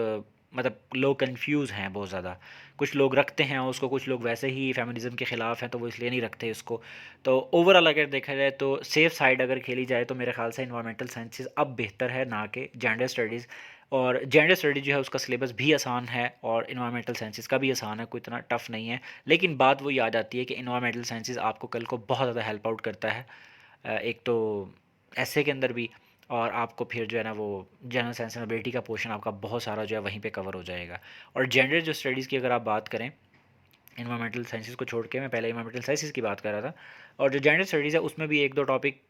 मतलब लोग कंफ्यूज हैं बहुत ज़्यादा। कुछ लोग रखते हैं उसको, कुछ लोग वैसे ही फेमिनिज्म के ख़िलाफ़ हैं तो वो इसलिए नहीं रखते इसको। तो ओवरऑल अगर देखा जाए तो सेफ़ साइड अगर खेली जाए तो मेरे ख्याल से इन्वायरमेंटल साइंसेस अब बेहतर है, ना कि जेंडर स्टडीज़। और जेंडर स्टडी जो है उसका सिलेबस भी आसान है और इन्वायरमेंटल साइंसेस का भी आसान है, कोई इतना टफ नहीं है। लेकिन बात वही आ जाती है कि इन्वायरमेंटल साइंसेस आपको कल को बहुत ज़्यादा हेल्प आउट करता है, एक तो ऐसे के अंदर भी, और आपको फिर जो है ना वो जनरल साइंस एंड एबिलिटी का पोर्शन आपका बहुत सारा जो है वहीं पे कवर हो जाएगा। और जेंडर जो स्टडीज़ की अगर आप बात करें इन्वायरमेंटल साइंसेस को छोड़ के मैं पहले इन्वायरमेंटल साइंसेस की बात कर रहा था। और जो जेंडर स्टडीज़ है उसमें भी एक दो टॉपिक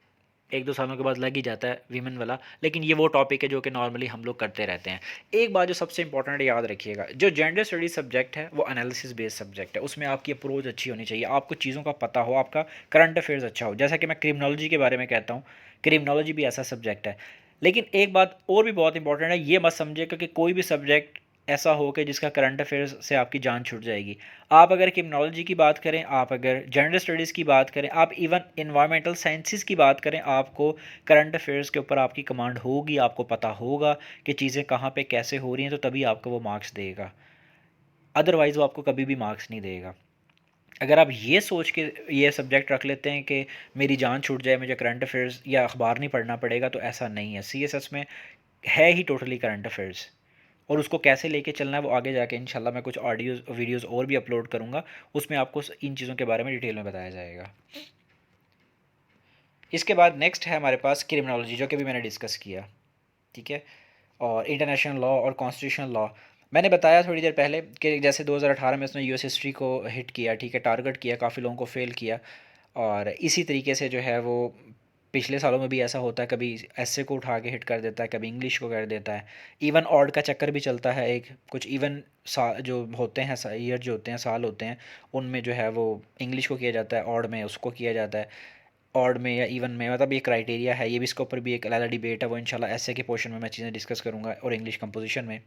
1-2 सालों के बाद लग ही जाता है वीमेन वाला, लेकिन ये वो टॉपिक है जो कि नॉर्मली हम लोग करते रहते हैं। एक बात जो सबसे इंपॉर्टेंट याद रखिएगा, जो जेंडर स्टडीज सब्जेक्ट है वो एनालिसिस बेस्ड सब्जेक्ट है, उसमें आपकी अप्रोच अच्छी होनी चाहिए, आपको चीज़ों का पता हो, आपका करंट अफेयर्स अच्छा हो। जैसा कि मैं क्रिमिनोलॉजी के बारे में कहता हूँ, क्रिमिनोलॉजी भी ऐसा सब्जेक्ट है। लेकिन एक बात और भी बहुत इंपॉर्टेंट है, ये मत समझिएगा कि कोई भी सब्जेक्ट ऐसा हो कि जिसका करंट अफेयर्स से आपकी जान छूट जाएगी। आप अगर क्रिमिनोलॉजी की बात करें, आप अगर जेंडर स्टडीज़ की बात करें, आप इवन इन्वायरमेंटल साइंसेस की बात करें, आपको करंट अफेयर्स के ऊपर आपकी कमांड होगी, आपको पता होगा कि चीज़ें कहाँ पे कैसे हो रही हैं, तो तभी आपको वो मार्क्स देगा। अदरवाइज़ वो आपको कभी भी मार्क्स नहीं देगा। अगर आप ये सोच के ये सब्जेक्ट रख लेते हैं कि मेरी जान छूट जाए, मुझे करंट अफेयर्स या अखबार नहीं पढ़ना पड़ेगा, तो ऐसा नहीं है। सीएसएस में है ही टोटली करंट अफेयर्स, और उसको कैसे लेके चलना है वो आगे जाके इंशाल्लाह मैं कुछ ऑडियोज़ वीडियोज़ और भी अपलोड करूँगा, उसमें आपको इन चीज़ों के बारे में डिटेल में बताया जाएगा। इसके बाद नेक्स्ट है हमारे पास क्रिमिनोलॉजी, जो कि भी मैंने डिस्कस किया, ठीक है। और इंटरनेशनल लॉ और कॉन्स्टिट्यूशनल लॉ मैंने बताया थोड़ी देर पहले कि जैसे 2018 में उसने यूएस हिस्ट्री को हिट किया, ठीक है, टारगेट किया, काफ़ी लोगों को फेल किया। और इसी तरीके से जो है वो पिछले सालों में भी ऐसा होता है, कभी ऐसे को उठा के हिट कर देता है, कभी इंग्लिश को कर देता है। इवन ऑड का चक्कर भी चलता है, एक कुछ इवन साल जो होते हैं, ईयर जो होते हैं, साल होते हैं, उनमें जो है वो इंग्लिश को किया जाता है, ऑड में उसको किया जाता है, ऑड में या इवन में, मतलब ये क्राइटेरिया है। ये भी इसके ऊपर भी एक अलग डिबेट है, वो इंशाल्लाह ऐसे के पोर्शन में मैं चीज़ें डिस्कस करूँगा, और इंग्लिश कंपोजिशन में।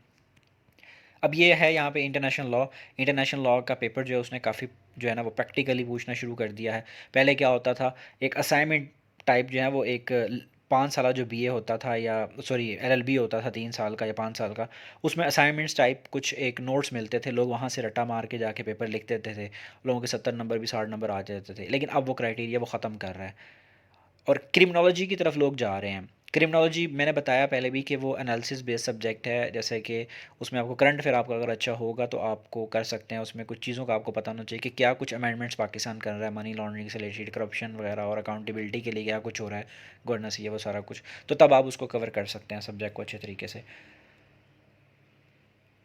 अब ये है यहाँ पे इंटरनेशनल लॉ। इंटरनेशनल लॉ का पेपर जो है उसने काफ़ी जो है ना वो प्रैक्टिकली पूछना शुरू कर दिया है। पहले क्या होता था, एक असाइनमेंट टाइप जो है वो एक 5 साल जो बीए होता था, या सॉरी एलएलबी होता था 3 साल का या 5 साल का, उसमें असाइनमेंट्स टाइप कुछ एक नोट्स मिलते थे, लोग वहाँ से रट्टा मार के जाके पेपर लिख देते थे, लोगों के 70 नंबर भी 60 नंबर आ जाते थे। लेकिन अब वो क्राइटेरिया वो ख़त्म कर रहा है, और क्रिमिनोलॉजी की तरफ लोग जा रहे हैं। क्रिमिनोलॉजी मैंने बताया पहले भी कि वो एनालिसिस बेस्ड सब्जेक्ट है, जैसे कि उसमें आपको करंट अफेयर आपका अगर अच्छा होगा तो आपको कर सकते हैं, उसमें कुछ चीज़ों का आपको पता होना चाहिए कि क्या कुछ अमेंडमेंट्स पाकिस्तान कर रहा है मनी लॉन्ड्रिंग से रिलेटेड, करप्शन वगैरह और अकाउंटेबिलिटी के लिए क्या कुछ हो रहा है, गवर्नेंस ये वो सारा कुछ, तो तब आप उसको कवर कर सकते हैं सब्जेक्ट को अच्छे तरीके से।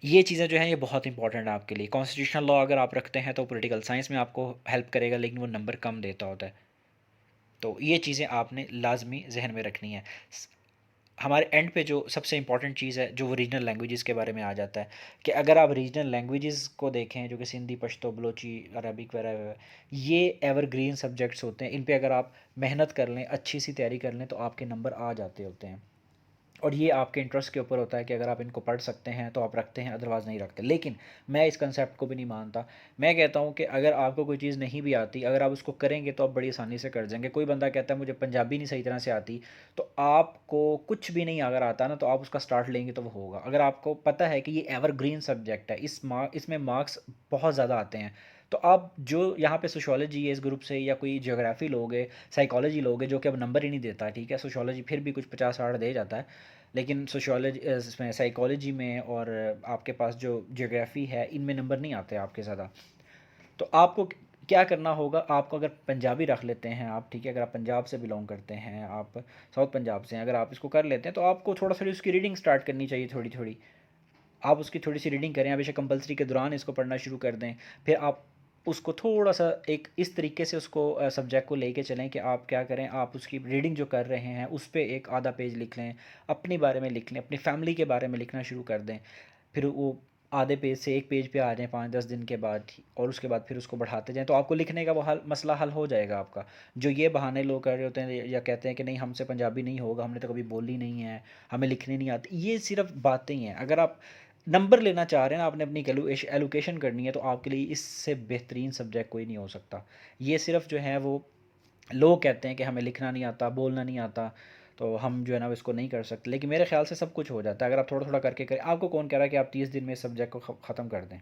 ये चीज़ें जो हैं ये बहुत इंपॉर्टेंट है आपके लिए। कॉन्स्टिट्यूशनल लॉ अगर आप रखते हैं तो पॉलिटिकल साइंस में आपको हेल्प करेगा, लेकिन वो नंबर कम देता होता है। तो ये चीज़ें आपने लाजमी जहन में रखनी है। हमारे एंड पे जो सबसे इंपॉर्टेंट चीज़ है, जो वो रीजनल लैंग्वेजेस के बारे में आ जाता है, कि अगर आप रीजनल लैंग्वेजेस को देखें, जो कि सिंधी, पश्तो, बलोची, अरबिक वगैरह, ये एवरग्रीन सब्जेक्ट्स होते हैं। इन पे अगर आप मेहनत कर लें, अच्छी सी तैयारी कर लें, तो आपके नंबर आ जाते होते हैं। और ये आपके इंटरेस्ट के ऊपर होता है कि अगर आप इनको पढ़ सकते हैं तो आप रखते हैं, अदरवाइज़ नहीं रखते। लेकिन मैं इस कंसेप्ट को भी नहीं मानता। मैं कहता हूँ कि अगर आपको कोई चीज़ नहीं भी आती, अगर आप उसको करेंगे तो आप बड़ी आसानी से कर देंगे। कोई बंदा कहता है मुझे पंजाबी नहीं सही तरह से आती, तो आपको कुछ भी नहीं अगर आता ना, तो आप उसका स्टार्ट लेंगे तो वो होगा। अगर आपको पता है कि ये एवरग्रीन सब्जेक्ट है, इसमें मार्क्स बहुत ज़्यादा आते हैं, तो आप जो यहाँ पे सोशियोलॉजी है इस ग्रुप से, या कोई ज्योग्राफी लोगे, साइकोलॉजी लोगे, जो कि अब नंबर ही नहीं देता, ठीक है, सोशियोलॉजी फिर भी कुछ 50-60 दे जाता है, लेकिन सोशियोलॉजी इसमें साइकोलॉजी में और आपके पास जो ज्योग्राफी है, इनमें नंबर नहीं आते आपके ज़्यादा। तो आपको क्या करना होगा, आपको अगर पंजाबी रख लेते हैं आप, ठीक है, अगर आप पंजाब से बिलोंग करते हैं, आप साउथ पंजाब से हैं, अगर आप इसको कर लेते हैं, तो आपको थोड़ा सा उसकी रीडिंग स्टार्ट करनी चाहिए, थोड़ी थोड़ी। आप उसकी थोड़ी सी रीडिंग करें, हमेशा कंपलसरी के दौरान इसको पढ़ना शुरू कर दें। फिर आप उसको थोड़ा सा एक इस तरीके से उसको सब्जेक्ट को लेके चलें कि आप क्या करें, आप उसकी रीडिंग जो कर रहे हैं उस पर एक आधा पेज लिख लें, अपने बारे में लिख लें, अपनी फैमिली के बारे में लिखना शुरू कर दें। फिर वो आधे पेज से एक पेज पे आ जाएँ 5-10 दिन के बाद, और उसके बाद फिर उसको बढ़ाते जाएँ, तो आपको लिखने का वो मसला हल हो जाएगा आपका। जो ये बहाने लोग कर रहे होते हैं या कहते हैं कि नहीं हमसे पंजाबी नहीं होगा, हमने तो कभी बोली नहीं है, हमें लिखनी नहीं आती, ये सिर्फ बातें ही हैं। अगर आप नंबर लेना चाह रहे हैं ना, आपने अपनी एलोकेशन करनी है, तो आपके लिए इससे बेहतरीन सब्जेक्ट कोई नहीं हो सकता। ये सिर्फ जो है वो लोग कहते हैं कि हमें लिखना नहीं आता, बोलना नहीं आता, तो हम जो है ना वो इसको नहीं कर सकते, लेकिन मेरे ख्याल से सब कुछ हो जाता है अगर आप थोड़ा थोड़ा करके करें। आपको कौन कह रहा है कि आप 30 दिन में इस सब्जेक्ट को ख़त्म कर दें?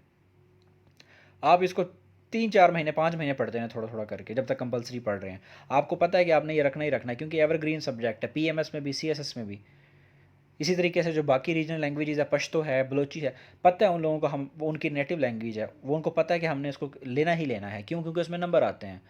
आप इसको 3-4 महीने 5 महीने पढ़ते हैं थोड़ा थोड़ा करके, जब तक कंपलसरी पढ़ रहे हैं। आपको पता है कि आपने ये रखना ही रखना है, क्योंकि एवरग्रीन सब्जेक्ट है, पीएमएस में भी, सीएसएस में भी। इसी तरीके से जो बाकी रीजनल लैंग्वेजेस है, पश्तो है, बलोची है, पता है उन लोगों को, हम वो उनकी नेटिव लैंग्वेज है, वो उनको पता है कि हमने इसको लेना ही लेना है। क्यों? क्योंकि उसमें नंबर आते हैं।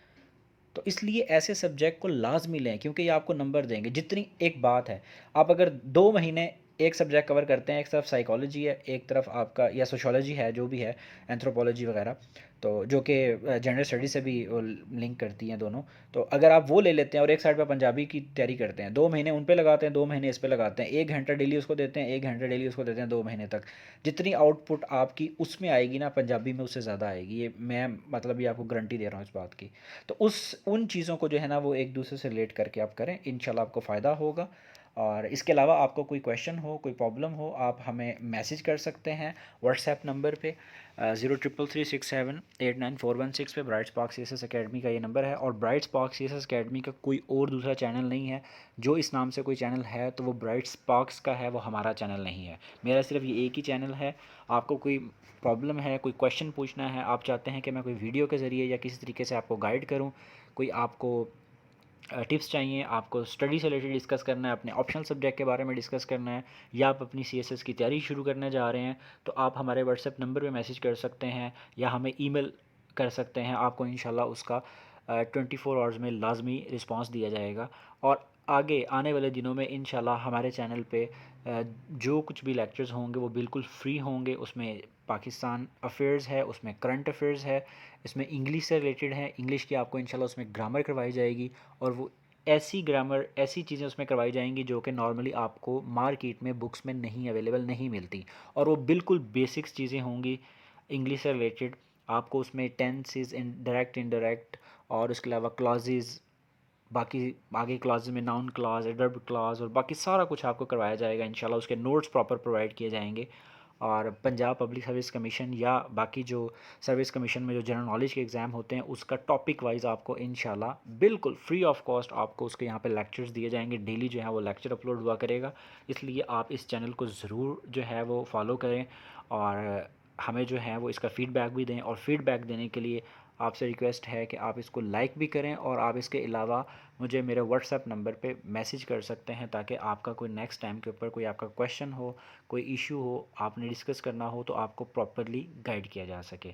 तो इसलिए ऐसे सब्जेक्ट को लाजमी लें, क्योंकि ये आपको नंबर देंगे। जितनी एक बात है, आप अगर 2 महीने एक सब्जेक्ट कवर करते हैं, एक तरफ साइकोलॉजी है, एक तरफ आपका या सोशियोलॉजी है, जो भी है, एंथ्रोपोलॉजी वगैरह, तो जो कि जनरल स्टडी से भी लिंक करती हैं दोनों। तो अगर आप वो ले लेते हैं और एक साइड पे पंजाबी की तैयारी करते हैं, 2 महीने उन पे लगाते हैं, 2 महीने इस पे लगाते हैं, 1 घंटा डेली उसको देते हैं, 1 घंटा डेली उसको देते हैं 2 महीने तक, जितनी आउटपुट आपकी उसमें आएगी ना पंजाबी में, उससे ज़्यादा आएगी। ये मैं मतलब ये आपको गारंटी दे रहा हूँ इस बात की। तो उन चीज़ों को जो है ना वो एक दूसरे से रिलेट करके आप करें, इंशाल्लाह आपको फ़ायदा होगा। और इसके अलावा आपको कोई क्वेश्चन हो, कोई प्रॉब्लम हो, आप हमें मैसेज कर सकते हैं व्हाट्सएप नंबर पे 0333678941 पे। Bright spark C S S academy का ये नंबर है, और bright spark C S S academy का कोई और दूसरा चैनल नहीं है। जो इस नाम से कोई चैनल है तो वो ब्राइट स्पार्क्स का है, वो हमारा चैनल नहीं है। मेरा सिर्फ ये एक ही चैनल है। आपको कोई प्रॉब्लम है, कोई क्वेश्चन पूछना है, आप चाहते हैं कि मैं कोई वीडियो के ज़रिए या किसी तरीके से आपको गाइड करूं, कोई आपको टिप्स चाहिए, आपको स्टडी से रिलेटेड डिस्कस करना है, अपने ऑप्शनल सब्जेक्ट के बारे में डिस्कस करना है, या आप अपनी सीएसएस की तैयारी शुरू करने जा रहे हैं, तो आप हमारे व्हाट्सएप नंबर पे मैसेज कर सकते हैं या हमें ईमेल कर सकते हैं। आपको इंशाल्लाह उसका 24 आवर्स में लाजमी रिस्पांस दिया जाएगा। और आगे आने वाले दिनों में इंशाल्लाह हमारे चैनल पे जो कुछ भी लेक्चर्स होंगे वो बिल्कुल फ्री होंगे। उसमें पाकिस्तान अफेयर्स है, उसमें करंट अफेयर्स है, इसमें इंग्लिश से रिलेटेड है। इंग्लिश की आपको इंशाल्लाह उसमें ग्रामर करवाई जाएगी, और वो ऐसी ग्रामर, ऐसी चीज़ें उसमें करवाई जाएंगी जो कि नॉर्मली आपको मार्केट में बुक्स में नहीं अवेलेबल नहीं मिलती, और वो बिल्कुल बेसिक्स चीज़ें होंगी इंग्लिश से रिलेटेड। आपको उसमें टेंसेस, इन डायरेक्ट इनडायरेक्ट, और उसके अलावा क्लॉजेज़, बाकी आगे क्लासेस में नाउन क्लास, एडवर्ब क्लास, और बाकी सारा कुछ आपको करवाया जाएगा इंशाल्लाह। उसके नोट्स प्रॉपर प्रोवाइड किए जाएंगे। और पंजाब पब्लिक सर्विस कमीशन या बाकी जो सर्विस कमीशन में जो जनरल नॉलेज के एग्ज़ाम होते हैं, उसका टॉपिक वाइज आपको इंशाल्लाह बिल्कुल फ्री ऑफ कॉस्ट आपको उसके यहाँ पे लेक्चर्स दिए जाएंगे। डेली जो है वो लेक्चर अपलोड हुआ करेगा। इसलिए आप इस चैनल को ज़रूर जो है वो फॉलो करें, और हमें जो है वो इसका फ़ीडबैक भी दें। और फ़ीडबैक देने के लिए आपसे रिक्वेस्ट है कि आप इसको लाइक भी करें, और आप इसके अलावा मुझे मेरे व्हाट्सएप नंबर पे मैसेज कर सकते हैं, ताकि आपका कोई नेक्स्ट टाइम के ऊपर कोई आपका क्वेश्चन हो, कोई इशू हो, आपने डिस्कस करना हो, तो आपको प्रॉपरली गाइड किया जा सके।